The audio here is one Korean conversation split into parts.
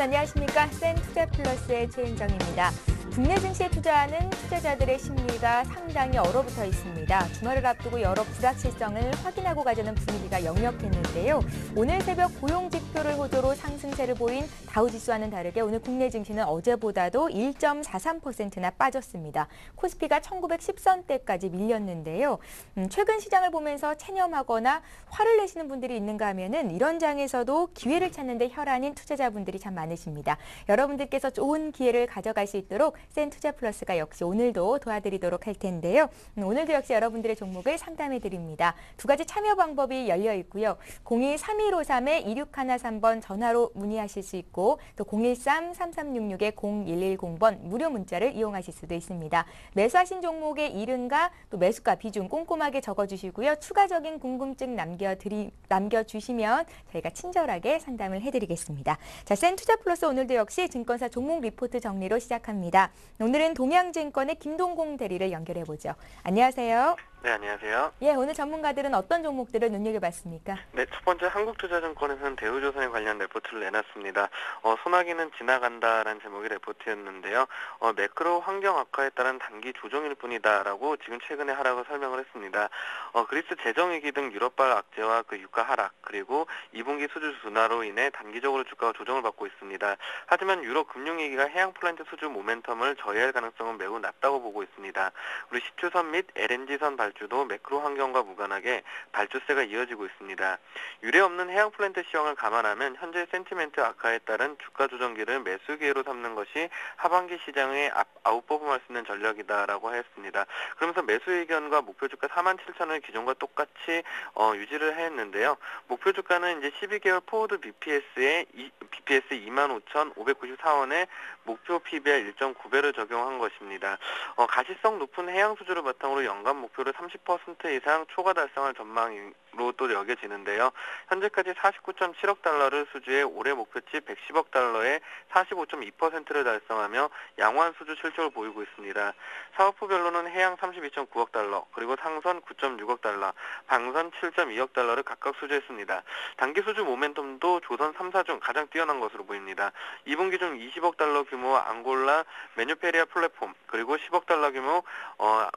안녕하십니까. 센투자플러스의 최은정입니다. 국내 증시에 투자하는 투자자들의 심리가 상당히 얼어붙어 있습니다. 주말을 앞두고 여러 불확실성을 확인하고 가자는 분위기가 역력했는데요. 오늘 새벽 고용 지표를 호조로 상승세를 보인 다우지수와는 다르게 오늘 국내 증시는 어제보다도 1.43%나 빠졌습니다. 코스피가 1910선대까지 밀렸는데요. 최근 시장을 보면서 체념하거나 화를 내시는 분들이 있는가 하면은 이런 장에서도 기회를 찾는 데 혈안인 투자자분들이 참 많으십니다. 여러분들께서 좋은 기회를 가져갈 수 있도록 센투자플러스가 역시 오늘도 도와드리도록 할 텐데요. 오늘도 역시 여러분들의 종목을 상담해 드립니다. 두 가지 참여 방법이 열려 있고요. 02-3153-2613번 전화로 문의하실 수 있고 또 013-3366-0110번 무료 문자를 이용하실 수도 있습니다. 매수하신 종목의 이름과 또 매수가 비중 꼼꼼하게 적어주시고요. 추가적인 궁금증 남겨주시면 저희가 친절하게 상담을 해드리겠습니다. 자, 센투자플러스 오늘도 역시 증권사 종목 리포트 정리로 시작합니다. 오늘은 동양증권의 김동공 대리를 연결해보죠. 안녕하세요. 네, 안녕하세요. 예, 오늘 전문가들은 어떤 종목들을 눈여겨봤습니까? 네, 첫 번째 한국투자증권에서는 대우조선에 관련 레포트를 내놨습니다. 소나기는 지나간다라는 제목의 레포트였는데요. 매크로 환경 악화에 따른 단기 조정일 뿐이다라고 지금 최근의 하락을 설명을 했습니다. 그리스 재정위기 등 유럽발 악재와 그 유가 하락, 그리고 2분기 수주 둔화로 인해 단기적으로 주가가 조정을 받고 있습니다. 하지만 유럽 금융위기가 해양 플랜트 수주 모멘텀을 저해할 가능성은 매우 낮다고 보고 있습니다. 그리고 시추선 및 LNG선 발주도 매크로 환경과 무관하게 발주세가 이어지고 있습니다. 유례 없는 해양 플랜트 시황을 감안하면 현재 센티멘트 악화에 따른 주가 조정기를 매수 기회로 삼는 것이 하반기 시장에 아웃퍼폼할 수 있는 전략이다라고 했습니다. 그러면서 매수 의견과 목표 주가 47,000을 기존과 똑같이 유지를 했는데요. 목표 주가는 이제 12개월 포워드 BPS 25,594원에 목표 PBR 1.9배를 적용한 것입니다. 가시성 높은 해양 수주를 바탕으로 연간 목표를 30% 이상 초과 달성할 전망으로 또 여겨지는데요. 현재까지 49.7억 달러를 수주해 올해 목표치 110억 달러에 45.2%를 달성하며 양호한 수주 실적을 보이고 있습니다. 사업부별로는 해양 32.9억 달러, 그리고 상선 9.6억 달러, 방선 7.2억 달러를 각각 수주했습니다. 단기 수주 모멘텀도 조선 3사 중 가장 뛰어난 것으로 보입니다. 2분기 중 20억 달러 규모 앙골라 메뉴페리아 플랫폼, 그리고 10억 달러 규모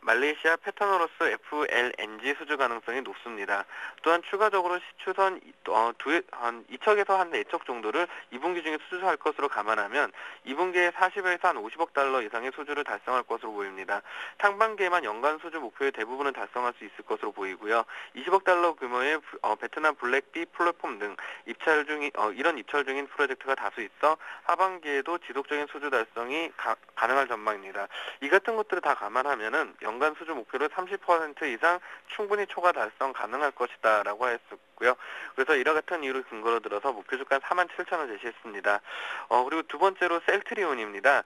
말레이시아 페트로너스 FLNG 수주 가능성이 높습니다. 또한 추가적으로 시추선 2척에서 한 4척 정도를 2분기 중에 수주할 것으로 감안하면 2분기에 40에서 한 50억 달러 이상의 수주를 달성할 것으로 보입니다. 상반기에만 연간 수주 목표의 대부분을 달성할 수 있을 것으로 보이고요. 20억 달러 규모의 베트남 블랙비 플랫폼 등 이런 입찰 중인 프로젝트가 다수 있어 하반기에도 지속적인 수주 달성이 가능할 전망입니다. 이 같은 것들을 다 감안하면은 연간 수주 목표를 30% 이상 충분히 초과 달성 가능할 것이다라고 했었고요. 그래서 이와 같은 이유를 근거로 들어서 목표 주가 47,000원 제시했습니다. 그리고 두 번째로 셀트리온입니다.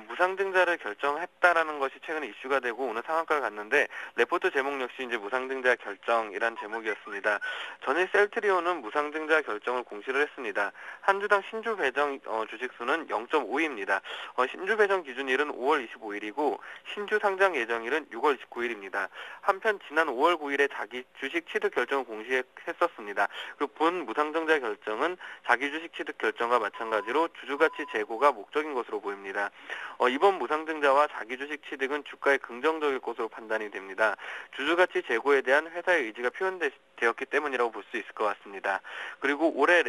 무상증자를 결정했다라는 것이 최근에 이슈가 되고 오늘 상한가를 갔는데 레포트 제목 역시 이제 무상증자 결정이란 제목이었습니다. 전일 셀트리온은 무상증자 결정을 공시를 했습니다. 한 주당 신주 배정 주식수는 0.5입니다. 신주 배정 기준일은 5월 25일이고 신주 상장 예정일은 6월 29일입니다. 한편 지난 5월 9일에 자기 주식 취득 결정을 공시했었습니다. 그리고 본 무상증자 결정은 자기 주식 취득 결정과 마찬가지로 주주가치 제고가 목적인 것으로 보입니다. 이번 무상증자와 자기 주식 취득은 주가에 긍정적일 것으로 판단이 됩니다. 주주가치 제고에 대한 회사의 의지가 표현되었기 때문이라고 볼 수 있을 것 같습니다. 그리고 올해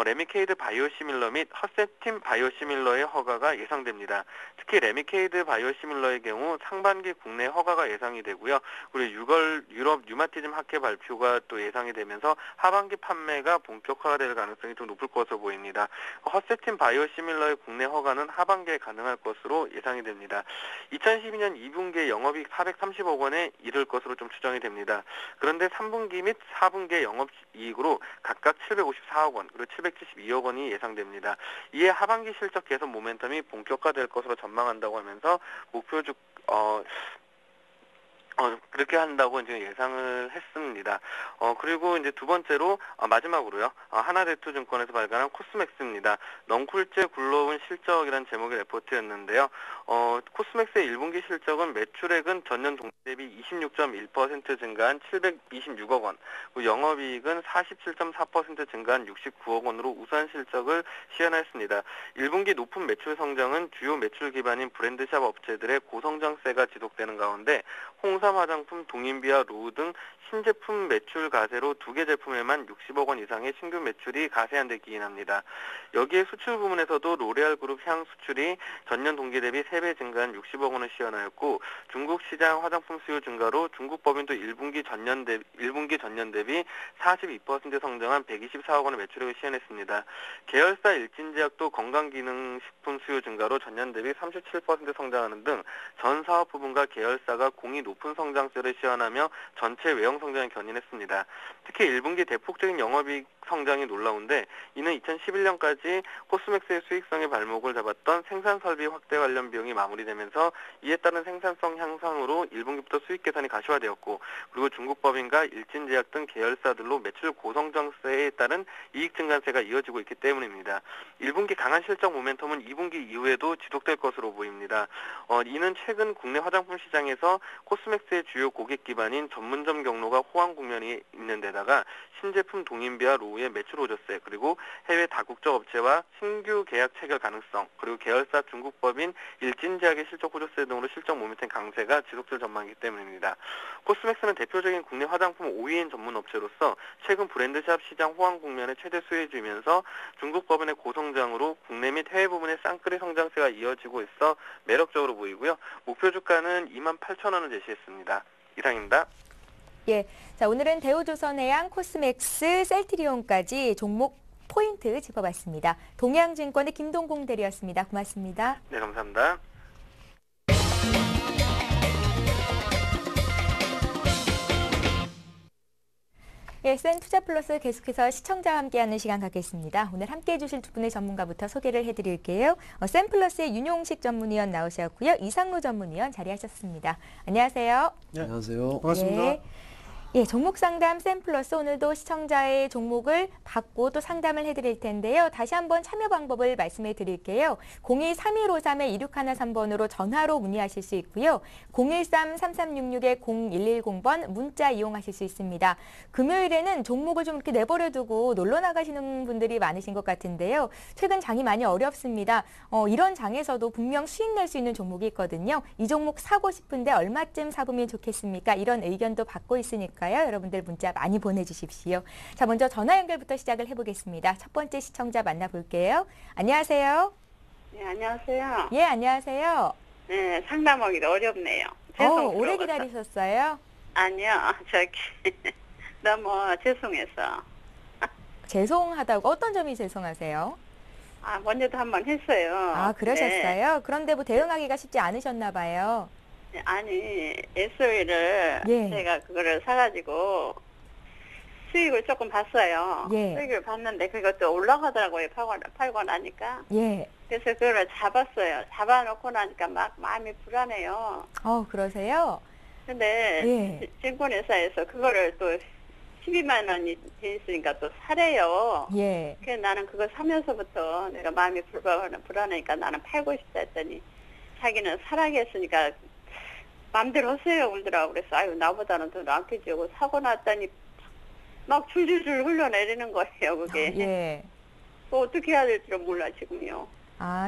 레미케이드 바이오시밀러 및 허세팀 바이오시밀러의 허가가 예상됩니다. 특히 레미케이드 바이오시밀러의 경우 상반기 국내 허가가 예상이 되고요. 그리고 6월 유럽 류마티즘 학회 발표가 또 예상이 되면서 하반기 판매가 본격화가 될 가능성이 좀 높을 것으로 보입니다. 허세팀 바이오시밀러의 국내 허가는 하반기에 가능할 것으로 예상이 됩니다. 2012년 2분기에 영업이익 430억 원에 이를 것으로 좀 추정이 됩니다. 그런데 3분기 및 4분기의 영업이익으로 각각 754억 원, 그리고 772억 원이 예상됩니다. 이에 하반기 실적 개선 모멘텀이 본격화될 것으로 전망한다고 하면서 그렇게 한다고 지금 예상을 했습니다. 그리고 이제 두 번째로, 마지막으로요. 하나대투증권에서 발간한 코스맥스입니다. 넝쿨째 굴러온 실적이라는 제목의 레포트였는데요. 코스맥스의 1분기 실적은 매출액은 전년 동기 대비 26.1% 증가한 726억 원, 그리고 영업이익은 47.4% 증가한 69억 원으로 우수한 실적을 시현했습니다. 1분기 높은 매출 성장은 주요 매출 기반인 브랜드샵 업체들의 고성장세가 지속되는 가운데 홍삼 화장품, 동인비와 로우 등 신제품 매출 가세로 두 개 제품에만 60억 원 이상의 신규 매출이 가세한 데 기인합니다. 여기에 수출 부문에서도 로레알 그룹 향 수출이 전년 동기 대비 3배 증가한 60억 원을 시현하였고, 중국 시장 화장품 수요 증가로 중국 법인도 1분기 전년 대비 42% 성장한 124억 원의 매출액을 시현했습니다. 계열사 일진제약도 건강기능식품 수요 증가로 전년 대비 37% 성장하는 등 전 사업 부분과 계열사가 공이 높은 성장세를 시현하며 전체 외형 성장을 견인했습니다. 특히 1분기 대폭적인 영업이익 성장이 놀라운데, 이는 2011년까지 코스맥스의 수익성의 발목을 잡았던 생산설비 확대 관련 비용이 마무리되면서 이에 따른 생산성 향상으로 1분기부터 수익 개선이 가시화되었고, 그리고 중국 법인과 일진제약 등 계열사들로 매출 고성장세에 따른 이익 증가세가 이어지고 있기 때문입니다. 1분기 강한 실적 모멘텀은 2분기 이후에도 지속될 것으로 보입니다. 이는 최근 국내 화장품 시장에서 코스맥스의 주요 고객 기반인 전문점 경로가 호황 국면이 있는 데다가 신제품 동인비와 로우의 매출 호조세, 그리고 해외 다국적 업체와 신규 계약 체결 가능성, 그리고 계열사 중국법인 일진제약의 실적 호조세 등으로 실적 모멘텀 강세가 지속될 전망이기 때문입니다. 코스맥스는 대표적인 국내 화장품 OEM 전문 업체로서 최근 브랜드샵 시장 호황 국면의 최대 수혜주이면서 중국법인의 고성장으로 국내 및 해외 부문의 쌍끌이 성장세가 이어지고 있어 매력적으로 보이고요. 목표 주가는 28,000원을 제시했습니다. 이상입니다. 예, 자 오늘은 대우조선해양, 코스맥스, 셀트리온까지 종목 포인트 짚어봤습니다. 동양증권의 김동공 대리였습니다. 고맙습니다. 네, 감사합니다. 예, 센투자플러스 계속해서 시청자와 함께하는 시간 갖겠습니다. 오늘 함께해 주실 두 분의 전문가부터 소개를 해드릴게요. 센플러스의 윤용식 전문위원 나오셨고요. 이상로 전문위원 자리하셨습니다. 안녕하세요. 네, 안녕하세요. 반갑습니다. 예, 종목 상담 센플러스 오늘도 시청자의 종목을 받고 또 상담을 해드릴 텐데요. 다시 한번 참여 방법을 말씀해 드릴게요. 02-3153-2613번으로 전화로 문의하실 수 있고요. 013-3366-0110번 문자 이용하실 수 있습니다. 금요일에는 종목을 좀 이렇게 내버려 두고 놀러 나가시는 분들이 많으신 것 같은데요. 최근 장이 많이 어렵습니다. 이런 장에서도 분명 수익 낼 수 있는 종목이 있거든요. 이 종목 사고 싶은데 얼마쯤 사보면 좋겠습니까? 이런 의견도 받고 있으니까 여러분들 문자 많이 보내주십시오. 자, 먼저 전화 연결부터 시작을 해보겠습니다. 첫 번째 시청자 만나볼게요. 안녕하세요. 네, 안녕하세요. 예, 안녕하세요. 네, 상담하기도 어렵네요. 오래 기다리셨어요? 아니요, 저기 너무 죄송해서. 죄송하다고 어떤 점이 죄송하세요? 먼저도 한번 했어요. 그러셨어요? 네. 그런데 뭐 대응하기가 쉽지 않으셨나 봐요. 아니, SOE를 제가 그거를 사가지고 수익을 조금 봤어요. 수익을 봤는데 그것도 올라가더라고요. 팔고 나니까. 그래서 그거를 잡았어요. 잡아놓고 나니까 막 마음이 불안해요. 그러세요? 근데 증권회사에서 그거를 또 12만 원이 돼 있으니까 또 사래요. 그래서 나는 그거 사면서부터 내가 마음이 불안하니까 나는 팔고 싶다 했더니 자기는 사라겠으니까 마음대로 하세요 울더라고. 그래서 아유 나보다는 더 낫겠지 하고 사고 났더니 막 줄줄줄 흘러내리는 거예요 그게. 어떻게 해야 될지 몰라 지금요.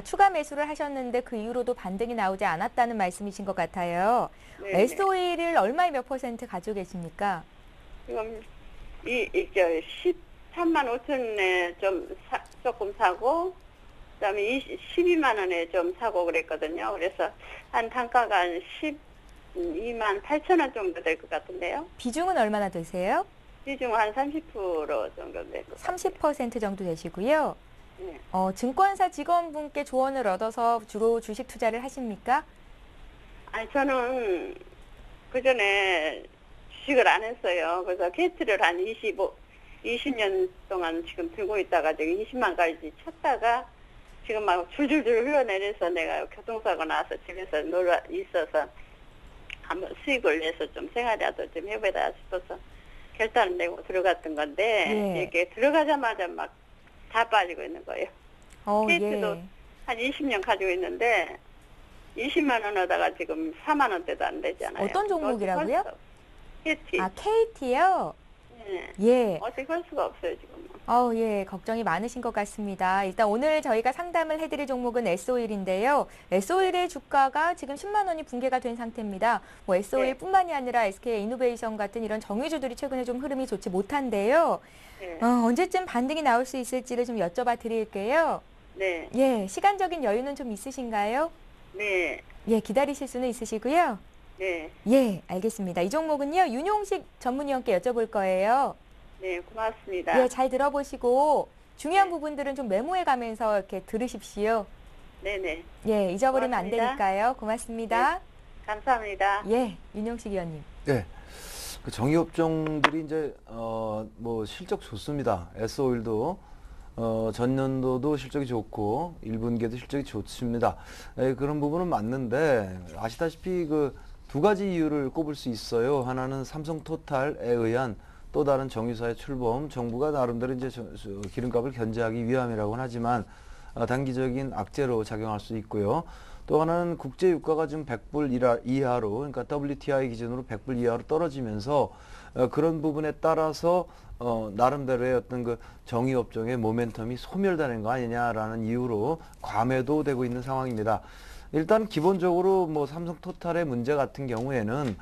추가 매수를 하셨는데 그 이후로도 반등이 나오지 않았다는 말씀이신 것 같아요. SOE를 얼마에 몇 % 가지고 계십니까? 지금 13만 5천에 조금 사고 그다음에 12만 원에 좀 사고 그랬거든요. 그래서 한 단가가 한 12만 8천 원 정도 될 것 같은데요. 비중은 얼마나 되세요? 비중 한 30% 정도 될 것 같아요. 30% 정도 되시고요. 증권사 직원분께 조언을 얻어서 주로 주식 투자를 하십니까? 아니 저는 그전에 주식을 안 했어요. 그래서 게이트를 한 20년 동안 지금 들고 있다가 지금 20만까지 쳤다가 지금 막 줄줄줄 흘러내려서 내가 교통사고 나서 집에서 놀러 있어서 한번 수익을 내서 좀 생활이라도 좀 해보자 싶어서 결단을 내고 들어갔던 건데 이게 들어가자마자 막 다 빠지고 있는 거예요. KT도 한 20년 가지고 있는데 20만 원 하다가 지금 4만 원대도 안 되잖아요. 어떤 종목이라고요? KT. 아, KT요? 네. 예. 어떻게 할 수가 없어요, 지금. 예, 걱정이 많으신 것 같습니다. 일단 오늘 저희가 상담을 해드릴 종목은 S-오일인데요. S-오일의 주가가 지금 10만 원이 붕괴가 된 상태입니다. 뭐 S-오일뿐만이 아니라 SK 이노베이션 같은 이런 정유주들이 최근에 좀 흐름이 좋지 못한데요. 언제쯤 반등이 나올 수 있을지를 좀 여쭤봐 드릴게요. 네. 예, 시간적인 여유는 좀 있으신가요? 네. 예, 기다리실 수는 있으시고요. 네. 예, 알겠습니다. 이 종목은요, 윤용식 전문위원께 여쭤볼 거예요. 네, 고맙습니다. 예, 잘 들어보시고 중요한 부분들은 좀 메모해 가면서 이렇게 들으십시오. 네네. 예, 잊어버리면 고맙습니다. 안 되니까요. 고맙습니다. 네, 감사합니다. 예, 윤용식 의원님. 네. 그 정유업종들이 이제 뭐 실적 좋습니다. S-오일도 전년도도 실적이 좋고 1분기에도 실적이 좋습니다. 그런 부분은 맞는데 아시다시피 그 두 가지 이유를 꼽을 수 있어요. 하나는 삼성토탈에 의한 또 다른 정유사의 출범, 정부가 나름대로 이제 기름값을 견제하기 위함이라고는 하지만 단기적인 악재로 작용할 수 있고요. 또 하나는 국제 유가가 지금 100불 이하로, 그러니까 WTI 기준으로 100불 이하로 떨어지면서 그런 부분에 따라서 나름대로의 어떤 그 정유업종의 모멘텀이 소멸되는 거 아니냐라는 이유로 과매도되고 있는 상황입니다. 일단 기본적으로 뭐 삼성토탈의 문제 같은 경우에는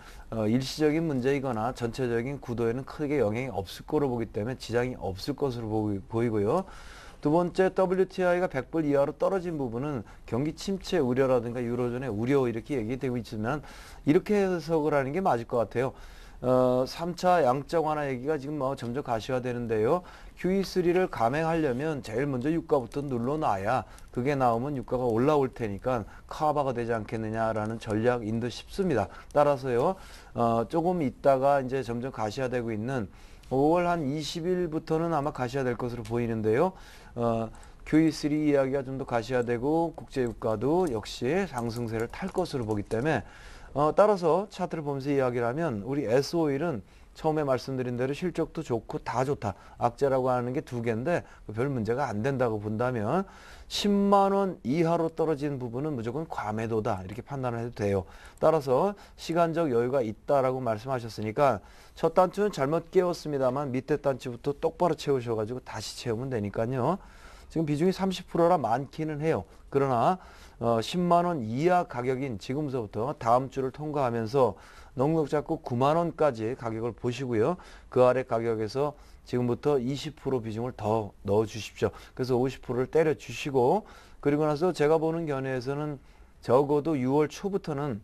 일시적인 문제이거나 전체적인 구도에는 크게 영향이 없을 거로 보기 때문에 지장이 없을 것으로 보이고요. 두 번째, WTI가 100불 이하로 떨어진 부분은 경기 침체 우려라든가 유로존의 우려 이렇게 얘기되고 있지만 이렇게 해석을 하는 게 맞을 것 같아요. 3차 양적 완화 얘기가 지금 뭐 점점 가시화되는데요. QE3를 감행하려면 제일 먼저 유가부터 눌러놔야 그게 나오면 유가가 올라올 테니까 커버가 되지 않겠느냐라는 전략인 듯 싶습니다. 따라서요, 조금 있다가 이제 점점 가시화되고 있는 5월 한 20일부터는 아마 가시화될 것으로 보이는데요. QE3 이야기가 좀 더 가시화되고 국제유가도 역시 상승세를 탈 것으로 보기 때문에 따라서 차트를 보면서 이야기를 하면 우리 S-오일은 처음에 말씀드린 대로 실적도 좋고 다 좋다. 악재라고 하는 게 두 개인데 별 문제가 안 된다고 본다면 10만 원 이하로 떨어진 부분은 무조건 과매도다. 이렇게 판단을 해도 돼요. 따라서 시간적 여유가 있다라고 말씀하셨으니까 첫 단추는 잘못 깨웠습니다만 밑에 단추부터 똑바로 채우셔가지고 다시 채우면 되니까요. 지금 비중이 30%라 많기는 해요. 그러나 10만 원 이하 가격인 지금서부터 다음 주를 통과하면서 넉넉 잡고 9만 원까지 가격을 보시고요. 그 아래 가격에서 지금부터 20% 비중을 더 넣어 주십시오. 그래서 50%를 때려 주시고 그리고 나서 제가 보는 견해에서는 적어도 6월 초부터는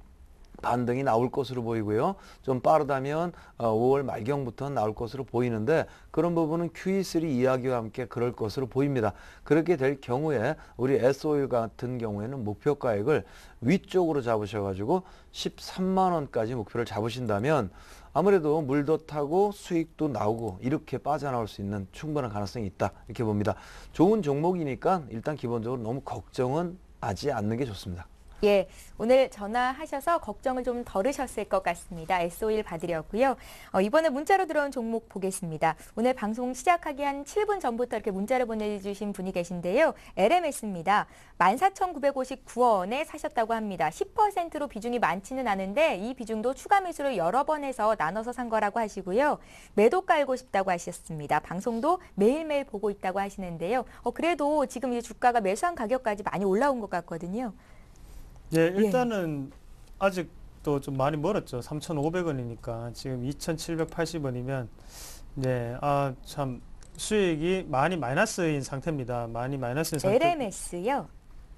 반등이 나올 것으로 보이고요. 좀 빠르다면 5월 말경부터 나올 것으로 보이는데 그런 부분은 QE3 이야기와 함께 그럴 것으로 보입니다. 그렇게 될 경우에 우리 S-오일 같은 경우에는 목표가액을 위쪽으로 잡으셔가지고 13만 원까지 목표를 잡으신다면 아무래도 물도 타고 수익도 나오고 이렇게 빠져나올 수 있는 충분한 가능성이 있다. 이렇게 봅니다. 좋은 종목이니까 일단 기본적으로 너무 걱정은 하지 않는 게 좋습니다. 예, 오늘 전화하셔서 걱정을 좀 덜으셨을 것 같습니다. S-오일 받으려고요. 이번에 문자로 들어온 종목 보겠습니다. 오늘 방송 시작하기 한 7분 전부터 이렇게 문자를 보내주신 분이 계신데요. LMS입니다. 14,959원에 사셨다고 합니다. 10%로 비중이 많지는 않은데 이 비중도 추가 매수를 여러 번 해서 나눠서 산 거라고 하시고요. 매도 깔고 싶다고 하셨습니다. 방송도 매일매일 보고 있다고 하시는데요. 그래도 지금 이 주가가 매수한 가격까지 많이 올라온 것 같거든요. 예, 일단은 아직도 좀 많이 멀었죠. 3,500원이니까 지금 2,780원이면 네, 참 수익이 많이 마이너스인 상태입니다. 많이 마이너스인 상태. LMS요?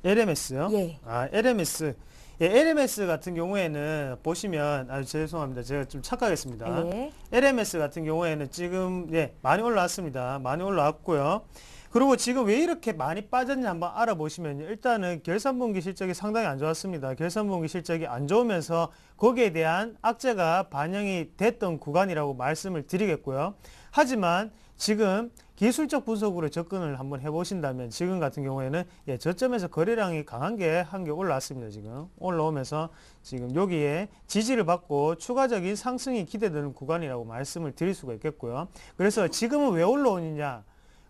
LMS요? 예. LMS. 예, LMS 같은 경우에는 보시면 죄송합니다. 제가 좀 착각했습니다. 예. LMS 같은 경우에는 지금 많이 올라왔습니다. 많이 올라왔고요. 그리고 지금 왜 이렇게 많이 빠졌냐 한번 알아보시면요. 일단은 결산분기 실적이 상당히 안 좋았습니다. 결산분기 실적이 안 좋으면서 거기에 대한 악재가 반영이 됐던 구간이라고 말씀을 드리겠고요. 하지만 지금 기술적 분석으로 접근을 한번 해보신다면 지금 같은 경우에는 저점에서 거래량이 강한 게 한 개 올라왔습니다. 지금 올라오면서 지금 여기에 지지를 받고 추가적인 상승이 기대되는 구간이라고 말씀을 드릴 수가 있겠고요. 그래서 지금은 왜 올라오느냐?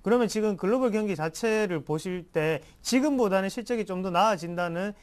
그러면 지금 글로벌 경기 자체를 보실 때 지금보다는 실적이 좀 더 나아진다는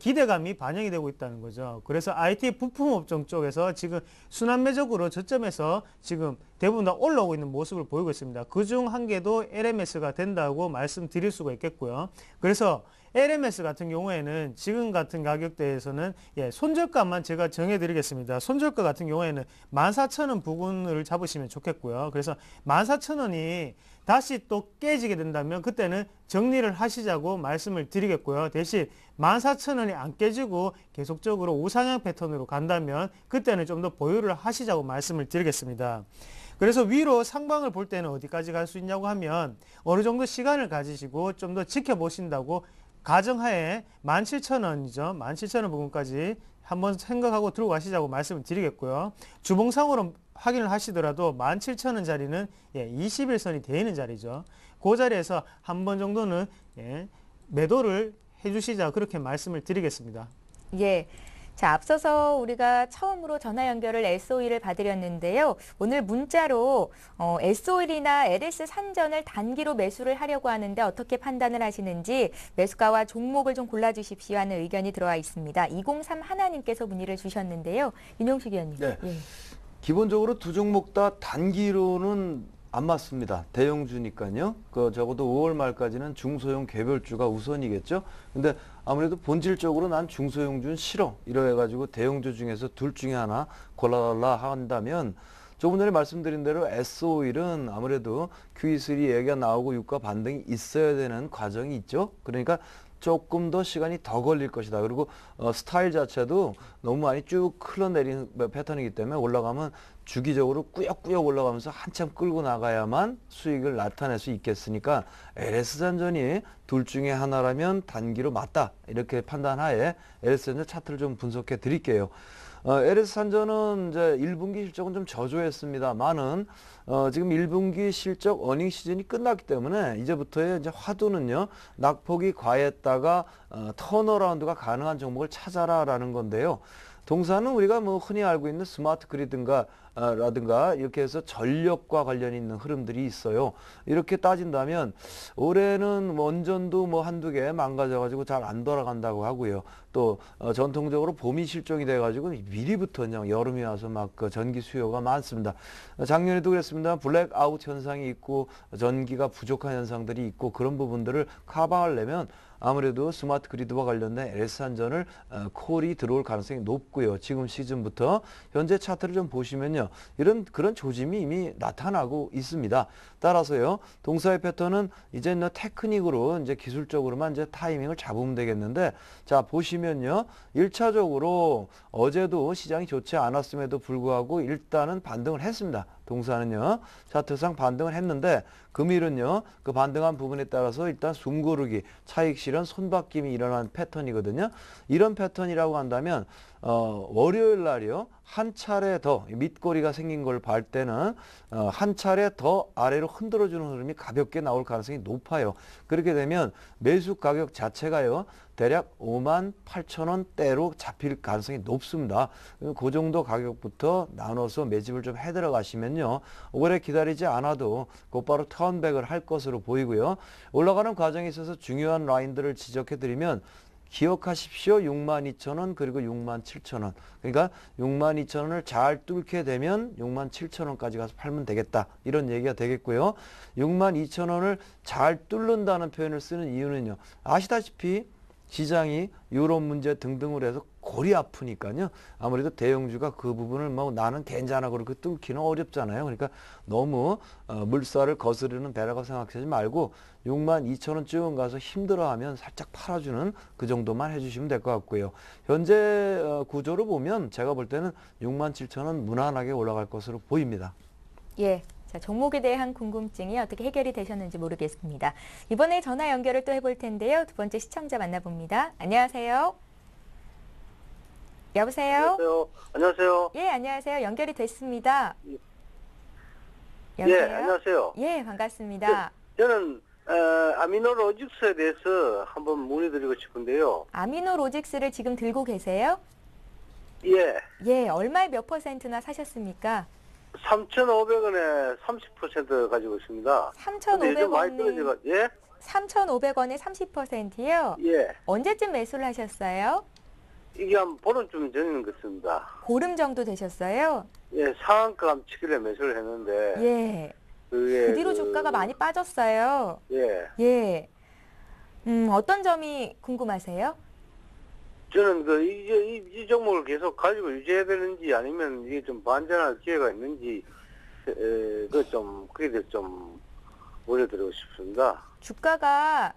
기대감이 반영이 되고 있다는 거죠. 그래서 IT 부품 업종 쪽에서 지금 순환매적으로 저점에서 지금 대부분 다 올라오고 있는 모습을 보이고 있습니다. 그중 한 개도 LMS가 된다고 말씀드릴 수가 있겠고요. 그래서 LMS 같은 경우에는 지금 같은 가격대에서는 손절가만 제가 정해드리겠습니다. 손절가 같은 경우에는 14,000원 부근을 잡으시면 좋겠고요. 그래서 14,000원이 다시 또 깨지게 된다면 그때는 정리를 하시자고 말씀을 드리겠고요. 대신 14,000원이 안 깨지고 계속적으로 우상향 패턴으로 간다면 그때는 좀 더 보유를 하시자고 말씀을 드리겠습니다. 그래서 위로 상방을 볼 때는 어디까지 갈 수 있냐고 하면 어느 정도 시간을 가지시고 좀 더 지켜보신다고 가정하에 17,000원이죠. 17,000원 부분까지 한번 생각하고 들고 가시자고 말씀을 드리겠고요. 주봉상으로 확인을 하시더라도 17,000원짜리는 21선이 되어 있는 자리죠. 그 자리에서 한 번 정도는 매도를 해주시자 그렇게 말씀을 드리겠습니다. 예. 자, 앞서서 우리가 처음으로 전화 연결을 S-오일을 받으렸는데요. 오늘 문자로 S-오일이나 LS 산전을 단기로 매수를 하려고 하는데 어떻게 판단을 하시는지 매수가와 종목을 좀 골라주십시오 하는 의견이 들어와 있습니다. 203 하나님께서 문의를 주셨는데요. 윤용식 위원님. 네. 예. 기본적으로 두 종목 다 단기로는 안 맞습니다. 대형주니까요. 적어도 5월 말까지는 중소형 개별주가 우선이겠죠. 근데 아무래도 본질적으로 난 중소형주는 싫어. 이래가지고 대형주 중에서 둘 중에 하나 골라달라 한다면 조금 전에 말씀드린 대로 S-오일은 아무래도 Q3 얘기가 나오고 유가 반등이 있어야 되는 과정이 있죠. 그러니까 조금 더 시간이 더 걸릴 것이다. 그리고 스타일 자체도 너무 많이 쭉 흘러내리는 패턴이기 때문에 올라가면 주기적으로 꾸역꾸역 올라가면서 한참 끌고 나가야만 수익을 나타낼 수 있겠으니까 LS산전이 둘 중에 하나라면 단기로 맞다. 이렇게 판단하에 LS산전 차트를 좀 분석해 드릴게요. LS산전은 이제 1분기 실적은 좀 저조했습니다만은 지금 1분기 실적 어닝 시즌이 끝났기 때문에 이제부터의 이제 화두는요, 낙폭이 과했다가 턴어라운드가 가능한 종목을 찾아라라는 건데요. 동사는 우리가 뭐 흔히 알고 있는 스마트 그리드인가 라든가 이렇게 해서 전력과 관련이 있는 흐름들이 있어요. 이렇게 따진다면 올해는 원전도 뭐 한두 개 망가져가지고 잘 안 돌아간다고 하고요. 또 전통적으로 봄이 실종이 돼가지고 미리부터 그냥 여름이 와서 막 그 전기 수요가 많습니다. 작년에도 그랬습니다. 블랙아웃 현상이 있고 전기가 부족한 현상들이 있고 그런 부분들을 커버하려면 아무래도 스마트 그리드와 관련된 LS산전을 콜이 들어올 가능성이 높고요. 지금 시즌부터 현재 차트를 좀 보시면요. 그런 조짐이 이미 나타나고 있습니다. 따라서요. 동사의 패턴은 이제 테크닉으로 이제 기술적으로만 이제 타이밍을 잡으면 되겠는데 자, 보시면요. 1차적으로 어제도 시장이 좋지 않았음에도 불구하고 일단은 반등을 했습니다. 동사는요. 차트상 반등을 했는데 금일은요. 그 반등한 부분에 따라서 일단 숨고르기, 차익 실현, 손바뀜이 일어난 패턴이거든요. 이런 패턴이라고 한다면 월요일 날이요. 한 차례 더 밑꼬리가 생긴 걸 볼 때는 한 차례 더 아래로 흔들어주는 흐름이 가볍게 나올 가능성이 높아요. 그렇게 되면 매수 가격 자체가요. 대략 58,000원대로 잡힐 가능성이 높습니다. 그 정도 가격부터 나눠서 매집을 좀 해들어 가시면요. 오래 기다리지 않아도 곧바로 턴백을 할 것으로 보이고요. 올라가는 과정에 있어서 중요한 라인들을 지적해 드리면 기억하십시오. 62,000원 그리고 67,000원. 그러니까 62,000원을 잘 뚫게 되면 67,000원까지 가서 팔면 되겠다. 이런 얘기가 되겠고요. 62,000원을 잘 뚫는다는 표현을 쓰는 이유는요. 아시다시피 시장이 유럽 문제 등등으로 해서 골이 아프니까요. 아무래도 대형주가 그 부분을 뭐 나는 괜찮아 그렇게 뚫기는 어렵잖아요. 그러니까 너무 물살을 거스르는 배라고 생각하지 말고 62,000원쯤 가서 힘들어하면 살짝 팔아주는 그 정도만 해주시면 될 것 같고요. 현재 구조를 보면 제가 볼 때는 67,000원 무난하게 올라갈 것으로 보입니다. 예. 자, 종목에 대한 궁금증이 어떻게 해결이 되셨는지 모르겠습니다. 이번에 전화 연결을 또 해볼 텐데요. 두 번째 시청자 만나봅니다. 안녕하세요. 여보세요? 안녕하세요. 안녕하세요. 예, 안녕하세요. 연결이 됐습니다. 여보세요? 예, 안녕하세요. 예, 반갑습니다. 저는 아미노로직스에 대해서 한번 문의드리고 싶은데요. 아미노로직스를 지금 들고 계세요? 예, 예, 얼마에 몇 %나 사셨습니까? 3,500원에 30% 가지고 있습니다. 근데 요즘 많이 3,500원에 떨어져가, 예? 3,500원에 30%요? 예. 언제쯤 매수를 하셨어요? 이게 한 보름쯤 전인 것 같습니다. 보름 정도 되셨어요? 예, 상한가 치길래 매수를 했는데. 예. 그게 그 뒤로 주가가 많이 빠졌어요. 예. 예. 어떤 점이 궁금하세요? 저는 이 종목을 계속 가지고 유지해야 되는지 아니면 이게 좀 반전할 기회가 있는지, 그게 대해서 좀 문의드리고 싶습니다. 주가가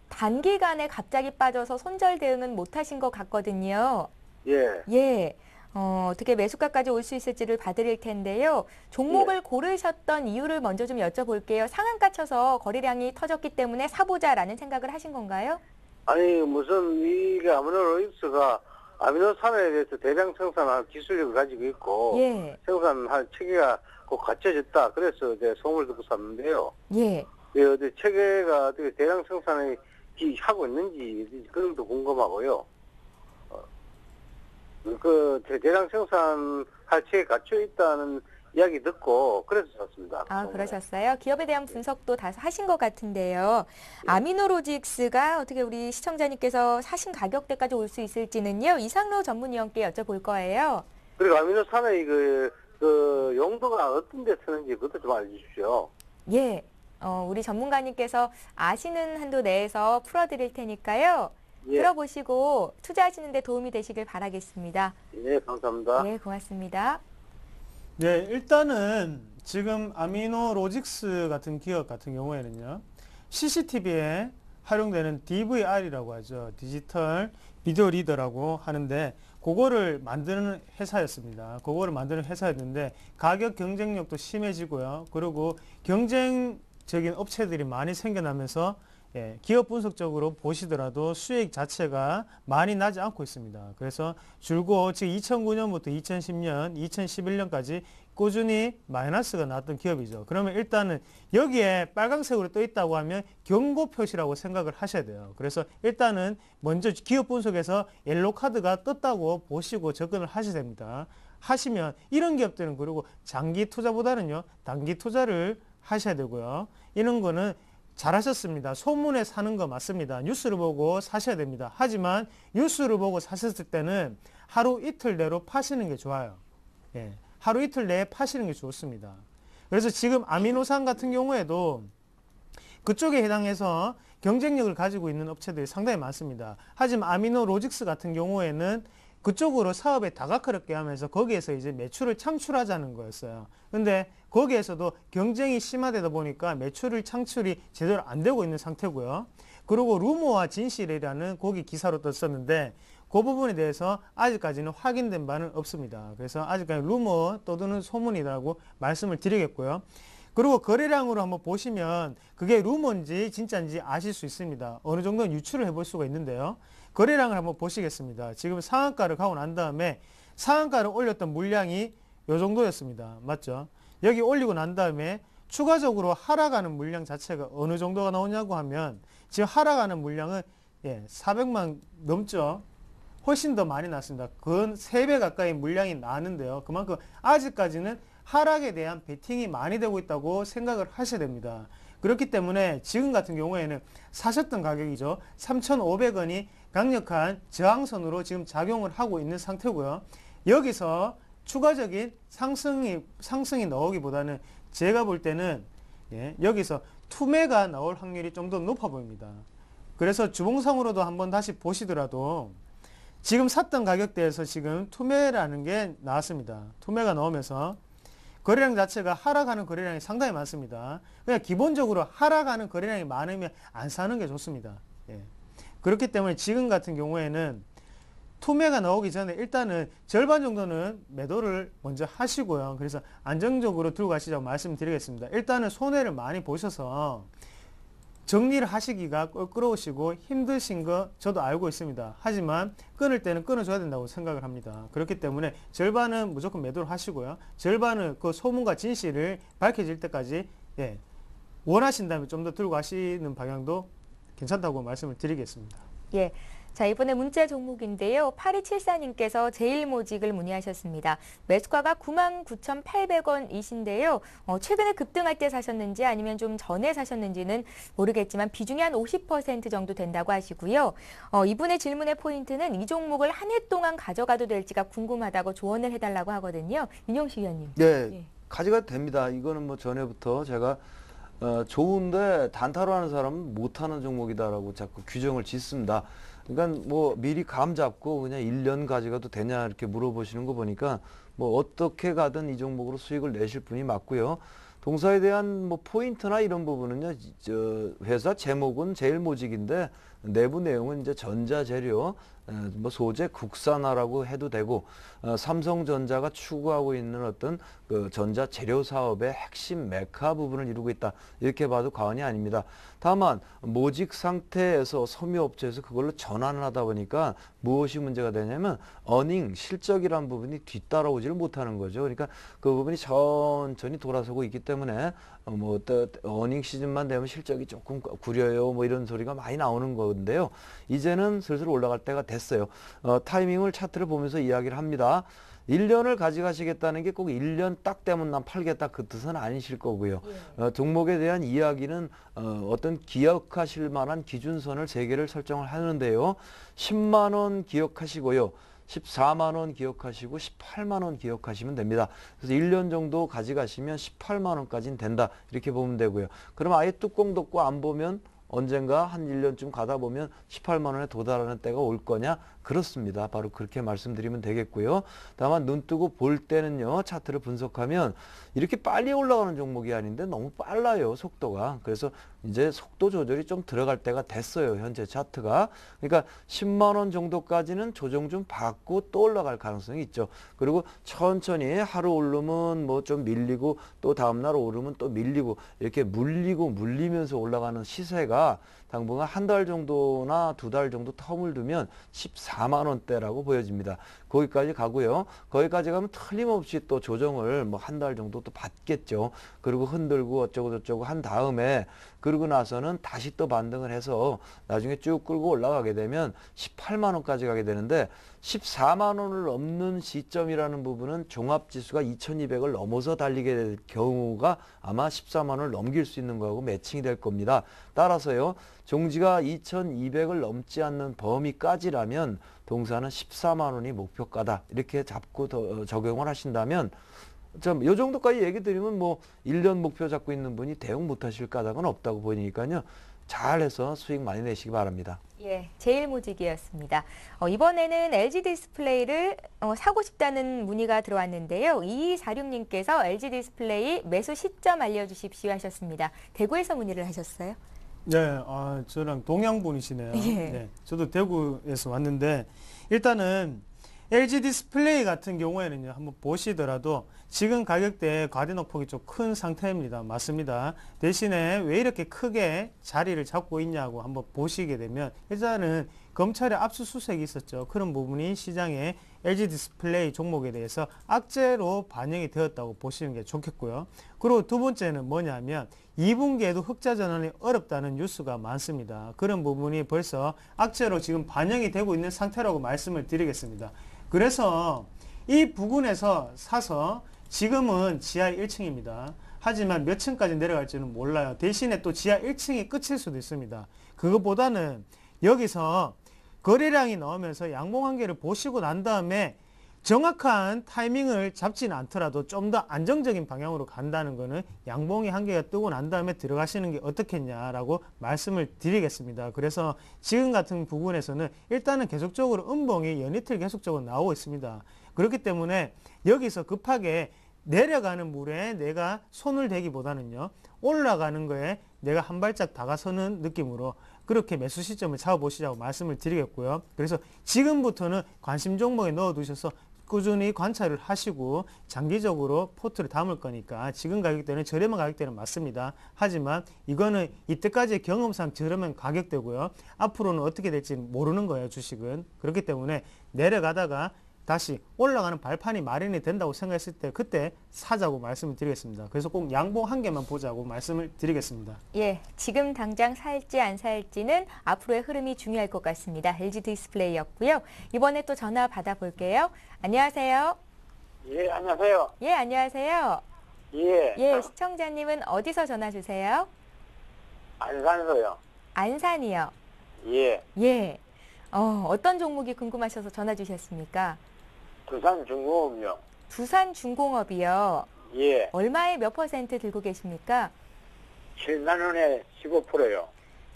단기간에 갑자기 빠져서 손절 대응은 못 하신 것 같거든요. 예. 예. 어떻게 매수가까지 올 수 있을지를 봐드릴 텐데요. 종목을 고르셨던 이유를 먼저 좀 여쭤볼게요. 상한가 쳐서 거래량이 터졌기 때문에 사보자라는 생각을 하신 건가요? 아니, 무슨, 이게 아미노로직스가 아미노산에 대해서 대량 생산할 기술력을 가지고 있고, 예. 생산할 체계가 꼭 갖춰졌다. 그래서 이제 소문을 듣고 샀는데요. 예. 어디 체계가 어떻게 대량 생산을 하고 있는지 그런 것도 궁금하고요. 대량 생산할 체계 갖춰 있다는 이야기 듣고 그래서 샀습니다. 아, 그러셨어요? 기업에 대한 분석도 다 하신 것 같은데요. 아미노로직스가 어떻게 우리 시청자님께서 사신 가격대까지 올 수 있을지는요. 이상로 전문위원께 여쭤볼 거예요. 그리고 아미노산의 그 용도가 어떤 데 쓰는지 그것도 좀 알려주십시오. 예. 우리 전문가님께서 아시는 한도 내에서 풀어드릴 테니까요. 예. 들어보시고 투자하시는 데 도움이 되시길 바라겠습니다. 예, 감사합니다. 예, 고맙습니다. 네, 일단은 지금 아미노로직스 같은 기업 같은 경우에는요. CCTV에 활용되는 DVR이라고 하죠. 디지털 비디오 리더라고 하는데 그거를 만드는 회사였습니다. 그거를 만드는 회사였는데 가격 경쟁력도 심해지고요. 그리고 경쟁적인 업체들이 많이 생겨나면서 기업 분석적으로 보시더라도 수익 자체가 많이 나지 않고 있습니다. 그래서 줄곧 지금 2009년부터 2010년, 2011년까지 꾸준히 마이너스가 나왔던 기업이죠. 그러면 일단은 여기에 빨간색으로 떠 있다고 하면 경고 표시라고 생각을 하셔야 돼요. 그래서 일단은 먼저 기업 분석에서 옐로 카드가 떴다고 보시고 접근을 하셔야 됩니다. 하시면 이런 기업들은 그리고 장기 투자보다는요, 단기 투자를 하셔야 되고요. 이런 거는 잘하셨습니다. 소문에 사는 거 맞습니다. 뉴스를 보고 사셔야 됩니다. 하지만 뉴스를 보고 사셨을 때는 하루 이틀 내로 파시는 게 좋아요. 예, 하루 이틀 내에 파시는 게 좋습니다. 그래서 지금 아미노산 같은 경우에도 그쪽에 해당해서 경쟁력을 가지고 있는 업체들이 상당히 많습니다. 하지만 아미노로직스 같은 경우에는 그쪽으로 사업에 다각화롭게 하면서 거기에서 이제 매출을 창출하자는 거였어요. 근데 거기에서도 경쟁이 심화되다 보니까 매출을 창출이 제대로 안 되고 있는 상태고요. 그리고 루머와 진실이라는 거기 기사로 떴었는데 그 부분에 대해서 아직까지는 확인된 바는 없습니다. 그래서 아직까지 루머 떠드는 소문이라고 말씀을 드리겠고요. 그리고 거래량으로 한번 보시면 그게 루머인지 진짜인지 아실 수 있습니다. 어느 정도는 유추를 해볼 수가 있는데요. 거래량을 한번 보시겠습니다. 지금 상한가를 가고 난 다음에 상한가를 올렸던 물량이 이 정도였습니다. 맞죠? 여기 올리고 난 다음에 추가적으로 하락하는 물량 자체가 어느 정도가 나오냐고 하면 지금 하락하는 물량은 400만 넘죠? 훨씬 더 많이 났습니다. 그건 3배 가까이 물량이 나왔는데요. 그만큼 아직까지는 하락에 대한 베팅이 많이 되고 있다고 생각을 하셔야 됩니다. 그렇기 때문에 지금 같은 경우에는 사셨던 가격이죠. 3,500원이 강력한 저항선으로 지금 작용을 하고 있는 상태고요. 여기서 추가적인 상승이 나오기보다는 제가 볼 때는 여기서 투매가 나올 확률이 좀 더 높아 보입니다. 그래서 주봉상으로도 한번 다시 보시더라도 지금 샀던 가격대에서 지금 투매라는 게 나왔습니다. 투매가 나오면서 거래량 자체가 하락하는 거래량이 상당히 많습니다. 그냥 기본적으로 하락하는 거래량이 많으면 안 사는 게 좋습니다. 그렇기 때문에 지금 같은 경우에는 투매가 나오기 전에 일단은 절반 정도는 매도를 먼저 하시고요. 그래서 안정적으로 들고 가시자고 말씀드리겠습니다. 일단은 손해를 많이 보셔서 정리를 하시기가 껄끄러우시고 힘드신 거 저도 알고 있습니다. 하지만 끊을 때는 끊어줘야 된다고 생각을 합니다. 그렇기 때문에 절반은 무조건 매도를 하시고요. 절반은 그 소문과 진실을 밝혀질 때까지 예, 원하신다면 좀 더 들고 가시는 방향도 괜찮다고 말씀을 드리겠습니다. 예. 자, 이번에 문자 종목인데요. 8274님께서 제일모직을 문의하셨습니다. 매수가가 99,800원이신데요. 최근에 급등할 때 사셨는지 아니면 좀 전에 사셨는지는 모르겠지만 비중이 한 50% 정도 된다고 하시고요. 이분의 질문의 포인트는 이 종목을 한 해 동안 가져가도 될지가 궁금하다고 조언을 해달라고 하거든요. 윤영식 위원님. 네, 예. 가져가도 됩니다. 이거는 뭐 전에부터 제가 좋은데 단타로 하는 사람은 못하는 종목이다라고 자꾸 규정을 짓습니다. 그러니까 뭐 미리 감 잡고 그냥 1년 가져가도 되냐 이렇게 물어보시는 거 보니까 뭐 어떻게 가든 이 종목으로 수익을 내실 분이 맞고요. 동사에 대한 뭐 포인트나 이런 부분은요, 회사 제목은 제일모직인데 내부 내용은 이제 전자재료, 뭐 소재 국산화라고 해도 되고, 삼성전자가 추구하고 있는 어떤 그 전자재료 사업의 핵심 메카 부분을 이루고 있다. 이렇게 봐도 과언이 아닙니다. 다만 모직 상태에서 섬유업체에서 그걸로 전환을 하다 보니까 무엇이 문제가 되냐면 어닝, 실적이라는 부분이 뒤따라오지를 못하는 거죠. 그러니까 그 부분이 천천히 돌아서고 있기 때문에 뭐 어닝 시즌만 되면 실적이 조금 구려요. 뭐 이런 소리가 많이 나오는 건데요. 이제는 슬슬 올라갈 때가 됐어요. 타이밍을 차트를 보면서 이야기를 합니다. 1년을 가져가시겠다는 게 꼭 1년 딱 되면 난 팔겠다 그 뜻은 아니실 거고요. 종목에 대한 이야기는 어떤 기억하실 만한 기준선을 3개를 설정을 하는데요. 10만 원 기억하시고요. 14만 원 기억하시고 18만 원 기억하시면 됩니다. 그래서 1년 정도 가져가시면 18만 원까지는 된다. 이렇게 보면 되고요. 그럼 아예 뚜껑 덮고 안 보면 언젠가 한 1년쯤 가다 보면 18만 원에 도달하는 때가 올 거냐? 그렇습니다. 바로 그렇게 말씀드리면 되겠고요. 다만 눈 뜨고 볼 때는요. 차트를 분석하면 이렇게 빨리 올라가는 종목이 아닌데 너무 빨라요. 속도가. 그래서 이제 속도 조절이 좀 들어갈 때가 됐어요. 현재 차트가. 그러니까 10만 원 정도까지는 조정 좀 받고 또 올라갈 가능성이 있죠. 그리고 천천히 하루 오르면 뭐 좀 밀리고 또 다음날 오르면 또 밀리고 이렇게 물리고 물리면서 올라가는 시세가 당분간 한 달 정도나 2달 정도 텀을 두면 14만 원대라고 보여집니다. 거기까지 가고요. 거기까지 가면 틀림없이 또 조정을 뭐 한 달 정도 또 받겠죠. 그리고 흔들고 어쩌고 저쩌고 한 다음에 그러고 나서는 다시 또 반등을 해서 나중에 쭉 끌고 올라가게 되면 18만 원까지 가게 되는데 14만 원을 넘는 시점이라는 부분은 종합지수가 2200을 넘어서 달리게 될 경우가 아마 14만 원을 넘길 수 있는 거하고 매칭이 될 겁니다. 따라서요. 종지가 2200을 넘지 않는 범위까지라면 동사는 14만 원이 목표가다. 이렇게 잡고 더 적용을 하신다면 참, 요 정도까지 얘기 드리면 뭐 1년 목표 잡고 있는 분이 대응 못 하실 까닭은 없다고 보이니까요. 잘해서 수익 많이 내시기 바랍니다. 예, 제일모직이었습니다. 이번에는 LG 디스플레이를 사고 싶다는 문의가 들어왔는데요. 2246님께서 LG 디스플레이 매수 시점 알려주십시오 하셨습니다. 대구에서 문의를 하셨어요? 네, 저랑 동양분이시네요. 예. 네, 저도 대구에서 왔는데 일단은 LG 디스플레이 같은 경우에는요, 한번 보시더라도 지금 가격대에 과대폭이 좀 큰 상태입니다. 맞습니다. 대신에 왜 이렇게 크게 자리를 잡고 있냐고 한번 보시게 되면 일단은 검찰의 압수수색이 있었죠. 그런 부분이 시장에 LG 디스플레이 종목에 대해서 악재로 반영이 되었다고 보시는 게 좋겠고요. 그리고 두 번째는 뭐냐면 2분기에도 흑자 전환이 어렵다는 뉴스가 많습니다. 그런 부분이 벌써 악재로 지금 반영이 되고 있는 상태라고 말씀을 드리겠습니다. 그래서 이 부근에서 사서 지금은 지하 1층입니다. 하지만 몇 층까지 내려갈지는 몰라요. 대신에 또 지하 1층이 끝일 수도 있습니다. 그것보다는 여기서 거래량이 나오면서 양봉 한계를 보시고 난 다음에 정확한 타이밍을 잡지는 않더라도 좀 더 안정적인 방향으로 간다는 거는 양봉의 한계가 뜨고 난 다음에 들어가시는 게 어떻겠냐라고 말씀을 드리겠습니다. 그래서 지금 같은 부분에서는 일단은 계속적으로 음봉이 연이틀 계속적으로 나오고 있습니다. 그렇기 때문에 여기서 급하게 내려가는 물에 내가 손을 대기보다는요, 올라가는 거에 내가 한 발짝 다가서는 느낌으로 그렇게 매수 시점을 잡아보시자고 말씀을 드리겠고요. 그래서 지금부터는 관심 종목에 넣어두셔서 꾸준히 관찰을 하시고 장기적으로 포트를 담을 거니까 지금 가격대는 저렴한 가격대는 맞습니다. 하지만 이거는 이때까지의 경험상 저렴한 가격대고요. 앞으로는 어떻게 될지 모르는 거예요, 주식은. 그렇기 때문에 내려가다가 다시 올라가는 발판이 마련이 된다고 생각했을 때 그때 사자고 말씀을 드리겠습니다. 그래서 꼭 양봉 한 개만 보자고 말씀을 드리겠습니다. 예, 지금 당장 살지 안 살지는 앞으로의 흐름이 중요할 것 같습니다. LG 디스플레이였고요. 이번에 또 전화 받아볼게요. 안녕하세요. 예, 안녕하세요. 예, 안녕하세요. 예. 예, 시청자님은 어디서 전화 주세요? 안산소요. 안산이요. 예. 예. 어떤 종목이 궁금하셔서 전화 주셨습니까? 두산중공업요. 두산중공업이요. 예. 얼마에 몇 퍼센트 들고 계십니까? 7만 원에 15%요.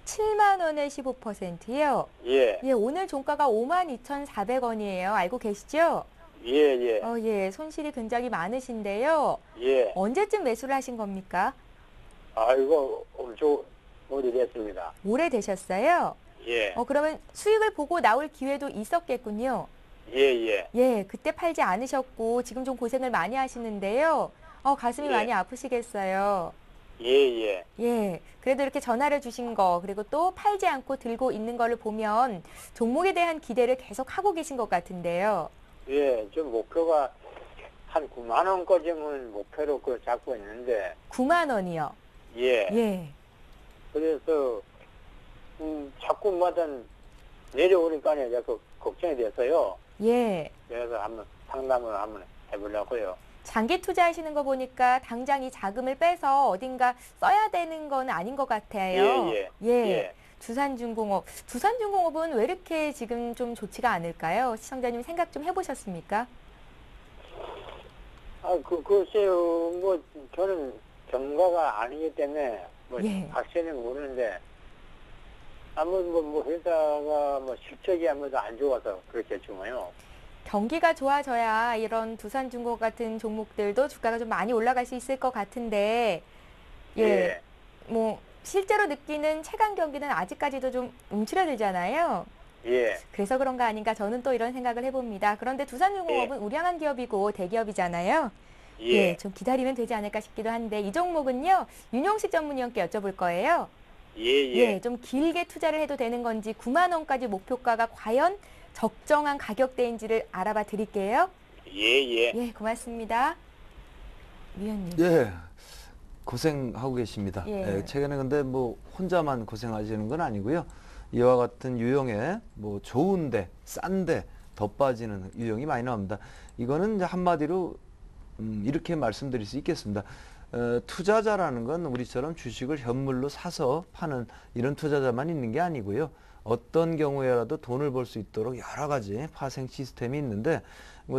7만 원에 15%요? 예. 예, 오늘 종가가 52,400원이에요. 알고 계시죠? 예, 예. 예, 손실이 굉장히 많으신데요. 예. 언제쯤 매수를 하신 겁니까? 아이고, 엄청 오래됐습니다. 오래되셨어요? 예. 그러면 수익을 보고 나올 기회도 있었겠군요. 예, 예. 예, 그때 팔지 않으셨고 지금 좀 고생을 많이 하시는데요. 가슴이 예. 많이 아프시겠어요. 예, 예. 예, 그래도 이렇게 전화를 주신 거 그리고 또 팔지 않고 들고 있는 거를 보면 종목에 대한 기대를 계속 하고 계신 것 같은데요. 예, 좀 목표가 한 9만 원까지는 목표로 그걸 잡고 있는데. 9만 원이요. 예. 예. 그래서 자꾸마다 내려오니까 자꾸 걱정이 돼서요. 예. 그래서 한번 상담을 한번 해보려고요. 장기 투자하시는 거 보니까 당장 이 자금을 빼서 어딘가 써야 되는 건 아닌 것 같아요. 예, 예. 예. 예. 두산중공업은 왜 이렇게 지금 좀 좋지가 않을까요? 시청자님 생각 좀 해보셨습니까? 글쎄요, 저는 전문가가 아니기 때문에, 예. 확실히 모르는데, 회사가 실적이 아무래도 안 좋아서 그렇겠지만요. 경기가 좋아져야 이런 두산중공업 같은 종목들도 주가가 좀 많이 올라갈 수 있을 것 같은데, 예. 실제로 느끼는 최강 경기는 아직까지도 좀 움츠러들잖아요. 예. 그래서 그런가 아닌가 저는 또 이런 생각을 해봅니다. 그런데 두산중공업은 우량한 기업이고 대기업이잖아요. 예. 좀 기다리면 되지 않을까 싶기도 한데 이 종목은요. 윤용식 전문위원께 여쭤볼 거예요. 예. 좀 길게 투자를 해도 되는 건지 9만 원까지 목표가가 과연 적정한 가격대인지를 알아봐 드릴게요. 예. 예, 고맙습니다. 위원님. 예. 고생하고 계십니다. 예. 최근에 근데 혼자만 고생하시는 건 아니고요. 이와 같은 유형의 좋은데 싼데 더 빠지는 유형이 많이 나옵니다. 이거는 이제 한마디로 이렇게 말씀드릴 수 있겠습니다. 투자자라는 건 우리처럼 주식을 현물로 사서 파는 이런 투자자만 있는 게 아니고요. 어떤 경우에라도 돈을 벌 수 있도록 여러 가지 파생 시스템이 있는데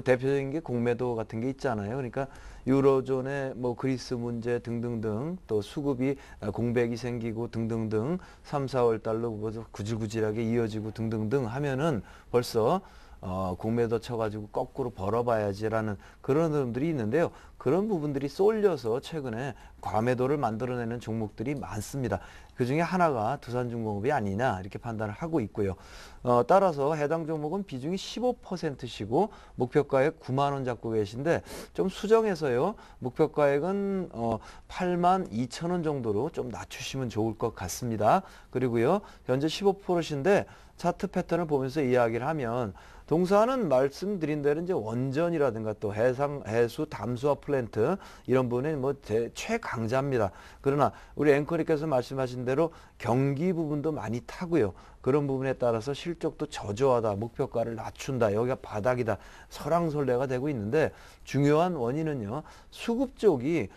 대표적인 게 공매도 같은 게 있잖아요. 그러니까 유로존의 그리스 문제 등등등 또 수급이 공백이 생기고 등등등 3, 4월 달로 구질구질하게 이어지고 등등등 하면은 벌써 공매도 쳐가지고 거꾸로 벌어봐야지라는 그런 흐름들이 있는데요. 그런 부분들이 쏠려서 최근에 과매도를 만들어내는 종목들이 많습니다. 그 중에 하나가 두산중공업이 아니냐 이렇게 판단을 하고 있고요. 따라서 해당 종목은 비중이 15%시고 목표가액 9만 원 잡고 계신데 좀 수정해서요. 목표가액은 8만 2천 원 정도로 좀 낮추시면 좋을 것 같습니다. 그리고요. 현재 15%신데 차트 패턴을 보면서 이야기를 하면 동사는 말씀드린 대로 이제 원전이라든가 또 해수, 담수화 플랜트 이런 부분은 최강자입니다. 그러나 우리 앵커님께서 말씀하신 대로 경기 부분도 많이 타고요. 그런 부분에 따라서 실적도 저조하다, 목표가를 낮춘다, 여기가 바닥이다, 설왕설래가 되고 있는데 중요한 원인은요. 수급 쪽이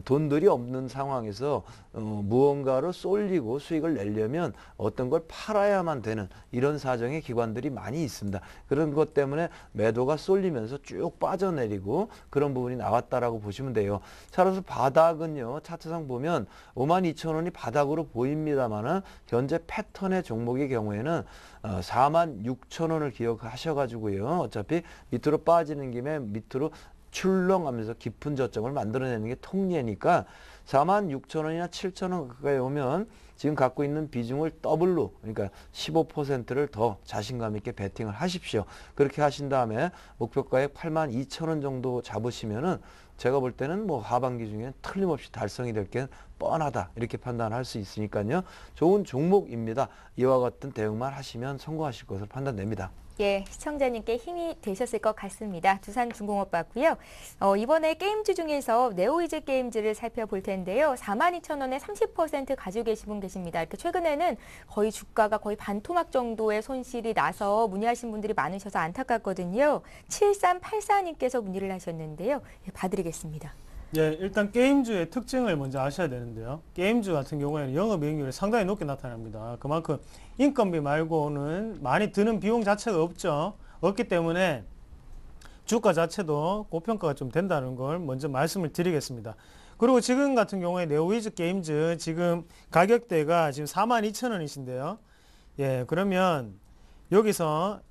돈들이 없는 상황에서 무언가로 쏠리고 수익을 내려면 어떤 걸 팔아야만 되는 이런 사정의 기관들이 많이 있습니다. 그런 것 때문에 매도가 쏠리면서 쭉 빠져내리고 그런 부분이 나왔다라고 보시면 돼요. 따라서 바닥은요. 차트상 보면 52,000원이 바닥으로 보입니다만은 현재 패턴의 종목의 경우에는 46,000원을 기억하셔가지고요. 어차피 밑으로 빠지는 김에 밑으로 출렁하면서 깊은 저점을 만들어내는 게 통례니까 46,000원이나 7,000원 가까이 오면 지금 갖고 있는 비중을 더블로, 그러니까 15%를 더 자신감 있게 베팅을 하십시오. 그렇게 하신 다음에 목표가액 82,000원 정도 잡으시면은 제가 볼 때는 뭐 하반기 중에 틀림없이 달성이 될 게 뻔하다, 이렇게 판단할 수 있으니까요. 좋은 종목입니다. 이와 같은 대응만 하시면 성공하실 것으로 판단됩니다. 예, 시청자님께 힘이 되셨을 것 같습니다. 두산중공업 봤고요. 이번에 게임주 중에서 네오이즈 게임즈를 살펴볼 텐데요. 42,000원에 30% 가지고 계신 분 계십니다. 이렇게 최근에는 거의 주가가 거의 반토막 정도의 손실이 나서 문의하신 분들이 많으셔서 안타깝거든요. 7384님께서 문의를 하셨는데요. 예, 봐드리겠습니다. 예, 일단 게임주의 특징을 먼저 아셔야 되는데요. 게임주 같은 경우에는 영업이익률이 상당히 높게 나타납니다. 그만큼 인건비 말고는 많이 드는 비용 자체가 없기 때문에 주가 자체도 고평가가 좀 된다는 걸 먼저 말씀을 드리겠습니다. 그리고 지금 같은 경우에 네오이즈 게임즈 지금 가격대가 지금 42,000원이신데요. 예, 그러면 여기서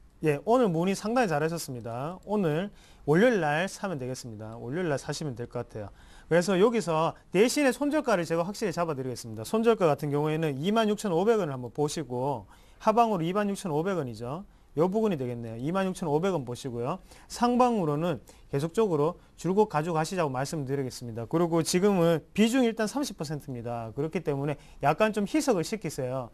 오늘 문의 상당히 잘하셨습니다. 오늘 월요일 날 사면 되겠습니다. 월요일 날 사시면 될 것 같아요. 그래서 여기서 대신에 손절가를 제가 확실히 잡아드리겠습니다. 손절가 같은 경우에는 26,500원을 한번 보시고, 하방으로 26,500원이죠. 이 부분이 되겠네요. 26,500원 보시고요. 상방으로는 계속적으로 줄곧 가져가시자고 말씀드리겠습니다. 그리고 지금은 비중이 일단 30%입니다. 그렇기 때문에 약간 좀 희석을 시키세요.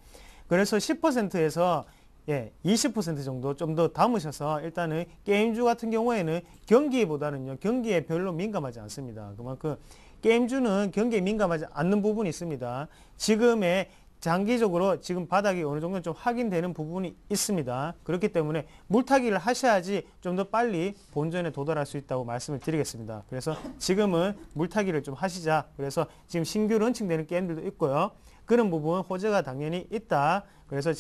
그래서 10%에서 20% 정도 좀 더 담으셔서 일단은 게임주 같은 경우에는 경기보다는요, 경기에 별로 민감하지 않습니다. 그만큼 게임주는 경기에 민감하지 않는 부분이 있습니다. 지금의 장기적으로 지금 바닥이 어느 정도 좀 확인되는 부분이 있습니다. 그렇기 때문에 물타기를 하셔야지 좀 더 빨리 본전에 도달할 수 있다고 말씀을 드리겠습니다. 그래서 지금은 물타기를 좀 하시자. 그래서 지금 신규 런칭되는 게임들도 있고요. 그런 부분 호재가 당연히 있다. 그래서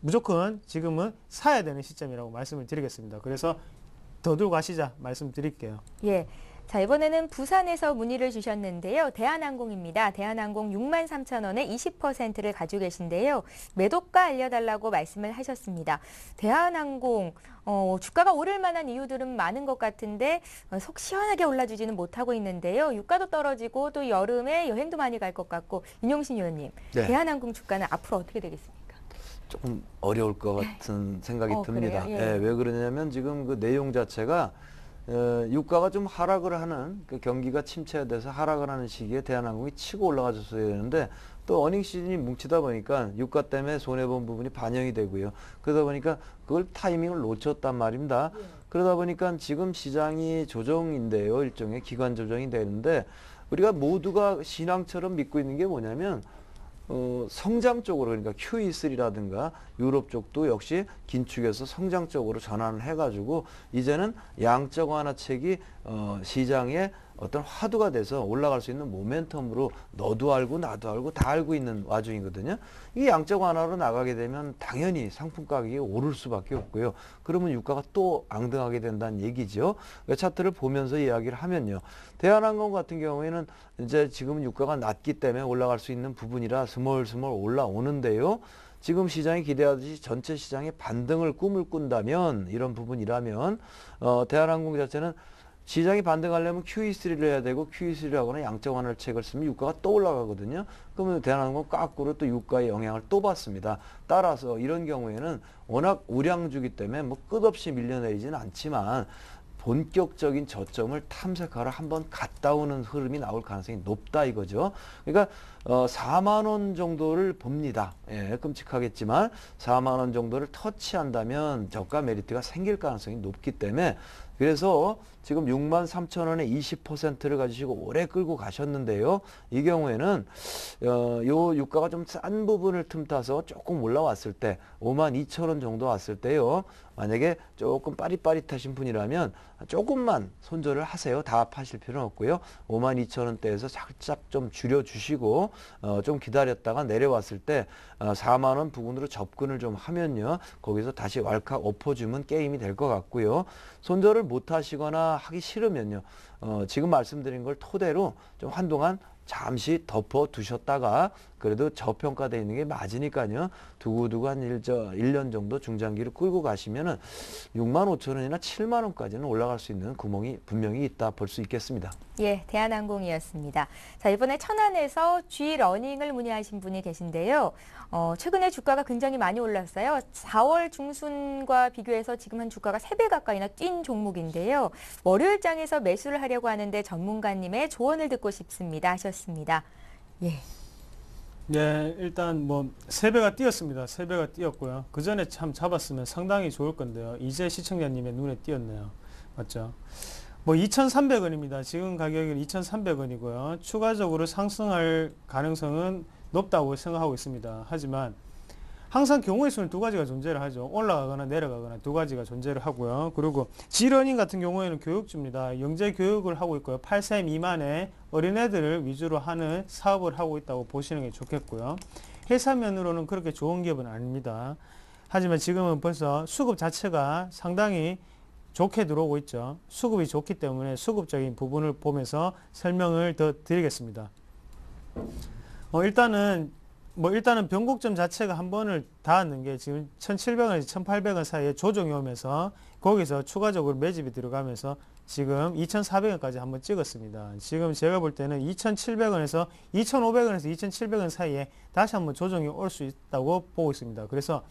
무조건 지금은 사야 되는 시점이라고 말씀을 드리겠습니다. 그래서 더 들고 가시자 말씀드릴게요. 예. 자, 이번에는 부산에서 문의를 주셨는데요. 대한항공입니다. 대한항공 63,000원에 20%를 가지고 계신데요. 매도가 알려달라고 말씀을 하셨습니다. 대한항공 주가가 오를 만한 이유들은 많은 것 같은데 속 시원하게 올라주지는 못하고 있는데요. 유가도 떨어지고 또 여름에 여행도 많이 갈 것 같고, 윤용신 의원님, 네. 대한항공 주가는 앞으로 어떻게 되겠습니까? 조금 어려울 것 같은 생각이 듭니다. 예. 왜 그러냐면 지금 그 내용 자체가 유가가 좀 하락을 하는, 그 경기가 침체돼서 하락을 하는 시기에 대한항공이 치고 올라가줬어야 되는데 또 어닝 시즌이 뭉치다 보니까 유가 때문에 손해본 부분이 반영이 되고요. 그러다 보니까 그걸 타이밍을 놓쳤단 말입니다. 그러다 보니까 지금 시장이 조정인데요. 일종의 기관 조정이 되는데 우리가 모두가 신앙처럼 믿고 있는 게 뭐냐면 성장 쪽으로, 그러니까 QE3라든가 유럽 쪽도 역시 긴축해서 성장 쪽으로 전환을 해가지고 이제는 양적 완화책이 시장에 어떤 화두가 돼서 올라갈 수 있는 모멘텀으로 너도 알고 나도 알고 다 알고 있는 와중이거든요. 이 양적 완화로 나가게 되면 당연히 상품 가격이 오를 수밖에 없고요. 그러면 유가가 또 앙등하게 된다는 얘기죠. 차트를 보면서 이야기를 하면요. 대한항공 같은 경우에는 이제 지금 유가가 낮기 때문에 올라갈 수 있는 부분이라 스멀스멀 올라오는데요. 지금 시장이 기대하듯이 전체 시장의 반등을 꿈을 꾼다면, 이런 부분이라면 대한항공 자체는 시장이 반등하려면 QE3를 해야 되고, QE3를 하거나 양적 완화책을 쓰면 유가가 또 올라가거든요. 그러면 대한항공 거꾸로 또 유가의 영향을 또 받습니다. 따라서 이런 경우에는 워낙 우량주기 때문에 뭐 끝없이 밀려내리지는 않지만 본격적인 저점을 탐색하러 한번 갔다 오는 흐름이 나올 가능성이 높다 이거죠. 그러니까 4만 원 정도를 봅니다. 예, 끔찍하겠지만 4만 원 정도를 터치한다면 저가 메리트가 생길 가능성이 높기 때문에, 그래서 지금 63,000원에 20%를 가지시고 오래 끌고 가셨는데요. 이 경우에는 요 유가가 좀 싼 부분을 틈타서 조금 올라왔을 때 52,000원 정도 왔을 때요. 만약에 조금 빠릿빠릿하신 분이라면 조금만 손절을 하세요. 다 파실 필요는 없고요. 52,000원대에서 살짝 좀 줄여주시고 좀 기다렸다가 내려왔을 때 4만 원 부근으로 접근을 좀 하면요. 거기서 다시 왈칵 엎어주면 게임이 될 것 같고요. 손절을 못 하시거나 하기 싫으면요. 지금 말씀드린 걸 토대로 좀 한동안 잠시 덮어 두셨다가 그래도 저평가되어 있는 게 맞으니까요. 두고두고 한 1년 정도 중장기를 끌고 가시면은 65,000원이나 7만 원까지는 올라갈 수 있는 구멍이 분명히 있다 볼 수 있겠습니다. 예, 대한항공이었습니다. 자, 이번에 천안에서 G러닝을 문의하신 분이 계신데요. 최근에 주가가 굉장히 많이 올랐어요. 4월 중순과 비교해서 지금은 주가가 3배 가까이나 뛴 종목인데요. 월요일장에서 매수를 하려고 하는데 전문가님의 조언을 듣고 싶습니다 하셨습니다. 예. 네, 일단 뭐 3배가 뛰었습니다. 3배가 뛰었고요. 그 전에 참 잡았으면 상당히 좋을 건데요. 이제 시청자님의 눈에 띄었네요. 맞죠? 뭐 2,300원입니다. 지금 가격은 2,300원이고요. 추가적으로 상승할 가능성은 높다고 생각하고 있습니다. 하지만 항상 경우의 수는 두 가지가 존재를 하죠. 올라가거나 내려가거나 두 가지가 존재를 하고요. 그리고 G러닝 같은 경우에는 교육주입니다. 영재 교육을 하고 있고요. 8세 미만의 어린애들을 위주로 하는 사업을 하고 있다고 보시는 게 좋겠고요. 회사면으로는 그렇게 좋은 기업은 아닙니다. 하지만 지금은 벌써 수급 자체가 상당히 좋게 들어오고 있죠. 수급이 좋기 때문에 수급적인 부분을 보면서 설명을 더 드리겠습니다. 일단은 변곡점 자체가 한 번을 닿았는 게 지금 1,700원에서 1,800원 사이에 조정이 오면서 거기서 추가적으로 매집이 들어가면서 지금 2,400원까지 한번 찍었습니다. 지금 제가 볼 때는 2,700원에서 2,500원에서 2,700원 사이에 다시 한번 조정이 올 수 있다고 보고 있습니다. 그래서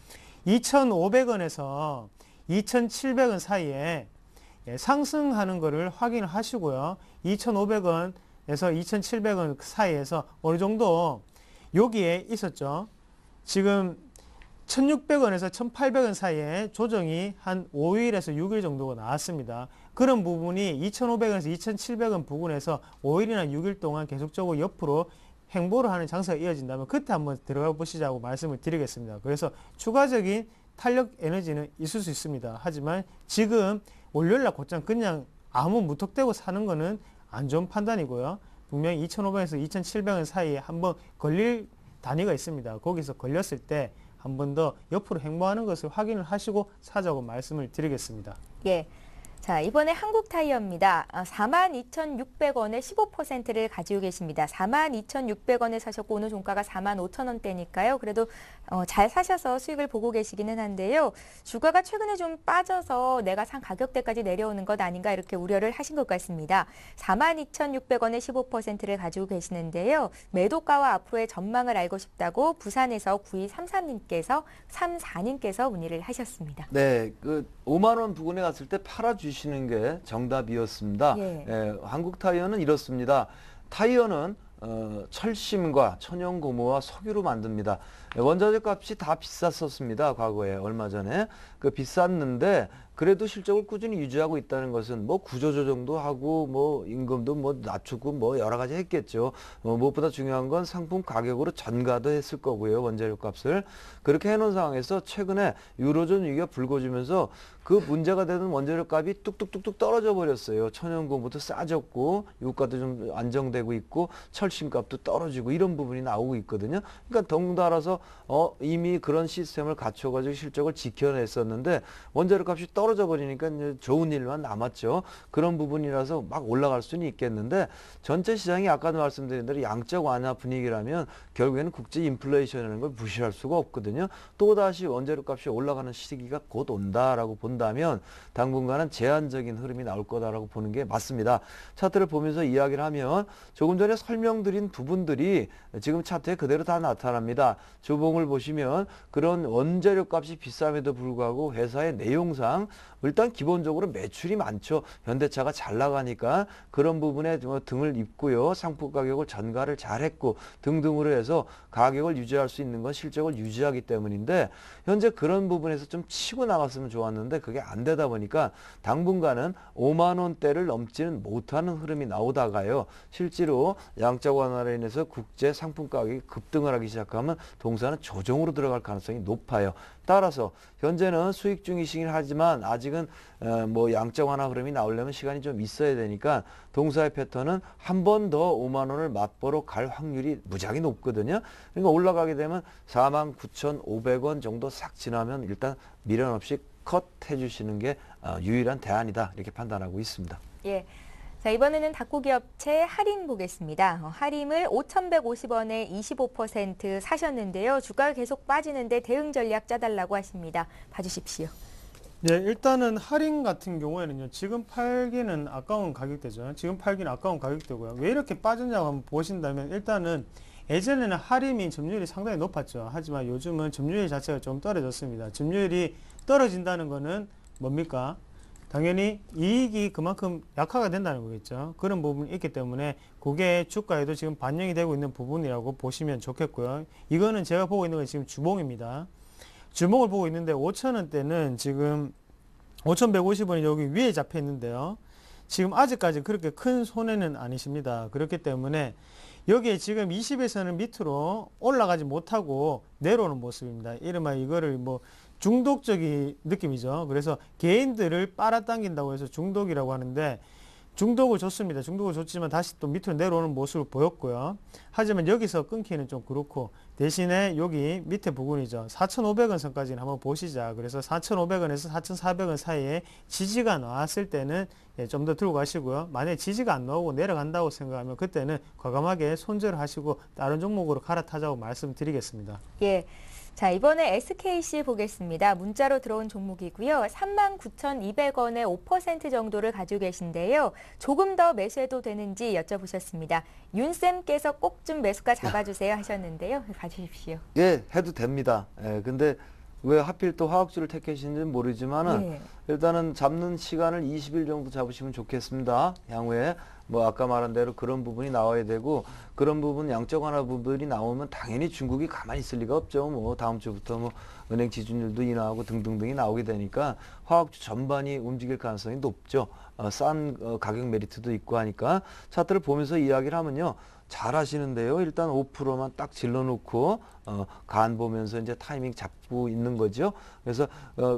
2,500원에서 2,700원 사이에 상승하는 것을 확인을 하시고요. 2,500원에서 2,700원 사이에서 어느 정도 여기에 있었죠. 지금 1,600원에서 1,800원 사이에 조정이 한 5일에서 6일 정도가 나왔습니다. 그런 부분이 2,500원에서 2,700원 부근에서 5일이나 6일 동안 계속적으로 옆으로 횡보를 하는 장세가 이어진다면 그때 한번 들어가 보시자고 말씀을 드리겠습니다. 그래서 추가적인 탄력 에너지는 있을 수 있습니다. 하지만 지금 월요일날 곧장 그냥 아무 무턱대고 사는 거는 안 좋은 판단이고요. 분명히 2,500원에서 2,700원 사이에 한번 걸릴 단위가 있습니다. 거기서 걸렸을 때 한 번 더 옆으로 횡보하는 것을 확인을 하시고 사자고 말씀을 드리겠습니다. 예. 자, 이번에 한국타이어입니다. 42,600원에 15%를 가지고 계십니다. 42,600원에 사셨고 오늘 종가가 45,000원대니까요. 그래도 잘 사셔서 수익을 보고 계시기는 한데요. 주가가 최근에 좀 빠져서 내가 산 가격대까지 내려오는 것 아닌가 이렇게 우려를 하신 것 같습니다. 42,600원에 15%를 가지고 계시는데요. 매도가와 앞으로의 전망을 알고 싶다고 부산에서 9233님께서 34님께서 문의를 하셨습니다. 네, 그 5만 원 부근에 갔을 때 팔아주시는 게 정답이었습니다. 예. 한국타이어는 이렇습니다. 타이어는 철심과 천연고무와 석유로 만듭니다. 원자재 값이 다 비쌌었습니다. 과거에 얼마 전에 그 비쌌는데 그래도 실적을 꾸준히 유지하고 있다는 것은 뭐 구조조정도 하고 뭐 임금도 뭐 낮추고 뭐 여러 가지 했겠죠. 무엇보다 중요한 건 상품 가격으로 전가도 했을 거고요. 원재료 값을 그렇게 해놓은 상황에서 최근에 유로존 위기가 불거지면서 그 문제가 되는 원재료 값이 뚝뚝뚝뚝 떨어져 버렸어요. 천연고무도 싸졌고 유가도 좀 안정되고 있고 철심값도 떨어지고 이런 부분이 나오고 있거든요. 그러니까 덩달아서 이미 그런 시스템을 갖춰가지고 실적을 지켜냈었는데 원재료 값이 떨어져 버리니까 이제 좋은 일만 남았죠. 그런 부분이라서 막 올라갈 수는 있겠는데 전체 시장이 아까도 말씀드린 대로 양적 완화 분위기라면 결국에는 국제 인플레이션이라는 걸 무시할 수가 없거든요. 또다시 원재료 값이 올라가는 시기가 곧 온다라고 본다면 당분간은 제한적인 흐름이 나올 거다라고 보는 게 맞습니다. 차트를 보면서 이야기를 하면 조금 전에 설명드린 부분들이 지금 차트에 그대로 다 나타납니다. 주봉을 보시면 그런 원재료 값이 비쌈에도 불구하고 회사의 내용상 일단 기본적으로 매출이 많죠. 현대차가 잘 나가니까 그런 부분에 등을 잇고요. 상품 가격을 전가를 잘했고 등등으로 해서 가격을 유지할 수 있는 건 실적을 유지하기 때문인데 현재 그런 부분에서 좀 치고 나갔으면 좋았는데 그게 안 되다 보니까 당분간은 5만 원대를 넘지는 못하는 흐름이 나오다가요. 실제로 양적 완화로 인해서 국제 상품 가격이 급등을 하기 시작하면 동사는 조정으로 들어갈 가능성이 높아요. 따라서 현재는 수익 중이시긴 하지만 아직은 뭐 양적 완화 흐름이 나오려면 시간이 좀 있어야 되니까 동사의 패턴은 한 번 더 5만 원을 맛보러 갈 확률이 무지하게 높거든요. 그러니까 올라가게 되면 49,500원 정도 싹 지나면 일단 미련 없이 컷 해주시는 게 유일한 대안이다 이렇게 판단하고 있습니다. 예. 자, 이번에는 닭고기 업체 할인 보겠습니다. 할인을 5,150원에 25% 사셨는데요. 주가가 계속 빠지는데 대응 전략 짜달라고 하십니다. 봐주십시오. 네, 일단은 할인 같은 경우에는요, 지금 팔기는 아까운 가격대죠. 지금 팔기는 아까운 가격대고요. 왜 이렇게 빠졌냐고 한번 보신다면, 일단은 예전에는 할인이 점유율이 상당히 높았죠. 하지만 요즘은 점유율 자체가 좀 떨어졌습니다. 점유율이 떨어진다는 거는 뭡니까? 당연히 이익이 그만큼 약화가 된다는 거겠죠. 그런 부분이 있기 때문에 그게 주가에도 지금 반영이 되고 있는 부분이라고 보시면 좋겠고요. 이거는 제가 보고 있는 건 지금 주봉입니다. 주봉을 보고 있는데 5,000원대는 지금 5,150원이 여기 위에 잡혀 있는데요. 지금 아직까지 그렇게 큰 손해는 아니십니다. 그렇기 때문에 여기에 지금 20에서는 밑으로 올라가지 못하고 내려오는 모습입니다. 이른바 이거를 뭐 중독적인 느낌이죠. 그래서 개인들을 빨아당긴다고 해서 중독이라고 하는데, 중독을 줬습니다. 중독을 줬지만 다시 또 밑으로 내려오는 모습을 보였고요. 하지만 여기서 끊기는 좀 그렇고, 대신에 여기 밑에 부분이죠. 4,500원 선까지는 한번 보시자. 그래서 4,500원에서 4,400원 사이에 지지가 나왔을 때는 좀 더 들고 가시고요. 만약에 지지가 안 나오고 내려간다고 생각하면 그때는 과감하게 손절을 하시고 다른 종목으로 갈아타자고 말씀드리겠습니다. 예. 자, 이번에 SKC 보겠습니다. 문자로 들어온 종목이고요. 39,200원에 5% 정도를 가지고 계신데요. 조금 더 매수해도 되는지 여쭤보셨습니다. 윤쌤께서 꼭 좀 매수가 잡아주세요 하셨는데요. 봐주십시오. 예, 해도 됩니다. 예, 근데 왜 하필 또 화학주를 택하시는지는 모르지만은 예. 일단은 잡는 시간을 20일 정도 잡으시면 좋겠습니다. 향후에 뭐 아까 말한 대로 그런 부분이 나와야 되고, 그런 부분 양적 완화 부분이 나오면 당연히 중국이 가만히 있을 리가 없죠. 뭐 다음 주부터 뭐 은행 지준율도 인하하고 등등등이 나오게 되니까 화학주 전반이 움직일 가능성이 높죠. 싼 가격 메리트도 있고 하니까 차트를 보면서 이야기를 하면요, 잘 하시는데요. 일단 5%만 딱 질러놓고 간 보면서 이제 타이밍 잡고 있는 거죠. 그래서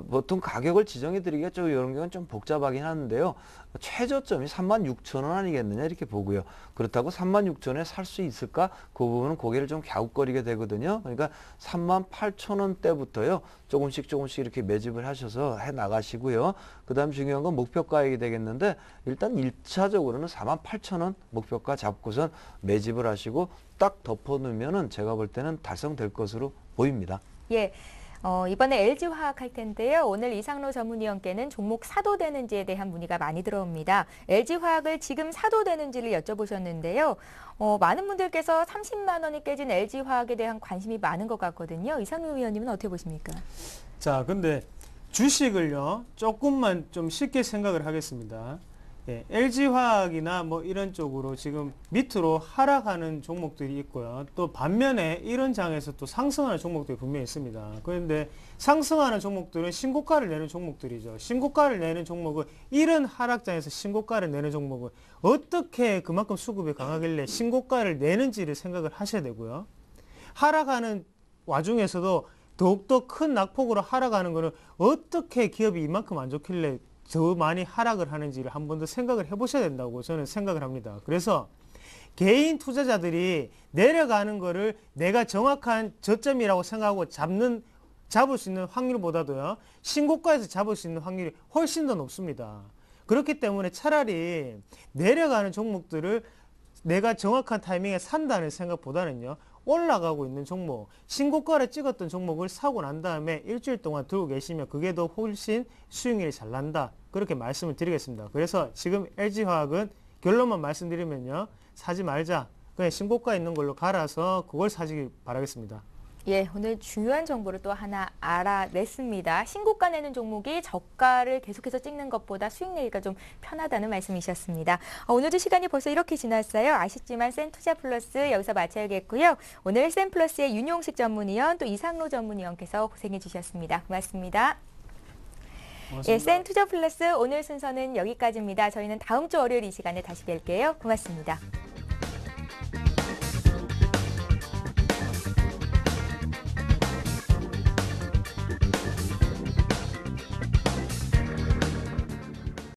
보통 가격을 지정해 드리기가 좀 이런 경우는 좀 복잡하긴 하는데요. 최저점이 36,000원 아니겠느냐 이렇게 보고요. 그렇다고 36,000원에 살 수 있을까? 그 부분은 고개를 좀 갸웃거리게 되거든요. 그러니까 38,000원대부터요. 조금씩 이렇게 매집을 하셔서 해 나가시고요. 그 다음 중요한 건 목표가액이 되겠는데, 일단 1차적으로는 48,000원 목표가 잡고선 매집을 하시고 딱 덮어놓으면은 제가 볼 때는 달성될 것으로 보입니다. 예. 이번에 LG화학 할 텐데요. 오늘 이상로 전문위원께는 종목 사도 되는지에 대한 문의가 많이 들어옵니다. LG화학을 지금 사도 되는지를 여쭤보셨는데요. 많은 분들께서 30만 원이 깨진 LG화학에 대한 관심이 많은 것 같거든요. 이상로 위원님은 어떻게 보십니까? 자, 근데 주식을요, 조금만 좀 쉽게 생각을 하겠습니다. 예, LG화학이나 뭐 이런 쪽으로 지금 밑으로 하락하는 종목들이 있고요. 또 반면에 이런 장에서 또 상승하는 종목들이 분명히 있습니다. 그런데 상승하는 종목들은 신고가를 내는 종목들이죠. 신고가를 내는 종목은 이런 하락장에서 신고가를 내는 종목은 어떻게 그만큼 수급이 강하길래 신고가를 내는지를 생각을 하셔야 되고요. 하락하는 와중에서도 더욱더 큰 낙폭으로 하락하는 것은 어떻게 기업이 이만큼 안 좋길래 더 많이 하락을 하는지를 한 번 더 생각을 해보셔야 된다고 저는 생각을 합니다. 그래서 개인 투자자들이 내려가는 거를 내가 정확한 저점이라고 생각하고 잡을 수 있는 확률보다도요, 신고가에서 잡을 수 있는 확률이 훨씬 더 높습니다. 그렇기 때문에 차라리 내려가는 종목들을 내가 정확한 타이밍에 산다는 생각보다는요, 올라가고 있는 종목, 신고가를 찍었던 종목을 사고 난 다음에 일주일 동안 들고 계시면 그게 더 훨씬 수익률이 잘 난다. 그렇게 말씀을 드리겠습니다. 그래서 지금 LG화학은 결론만 말씀드리면요, 사지 말자. 그냥 신고가 있는 걸로 갈아서 그걸 사시길 바라겠습니다. 예, 오늘 중요한 정보를 또 하나 알아냈습니다. 신고가 내는 종목이 저가를 계속해서 찍는 것보다 수익 내기가 좀 편하다는 말씀이셨습니다. 오늘도 시간이 벌써 이렇게 지났어요. 아쉽지만 센투자플러스 여기서 마쳐야겠고요. 오늘 센플러스의 윤용식 전문위원 또 이상로 전문위원께서 고생해 주셨습니다. 고맙습니다. 예, 센투자플러스 오늘 순서는 여기까지입니다. 저희는 다음 주 월요일 이 시간에 다시 뵐게요. 고맙습니다.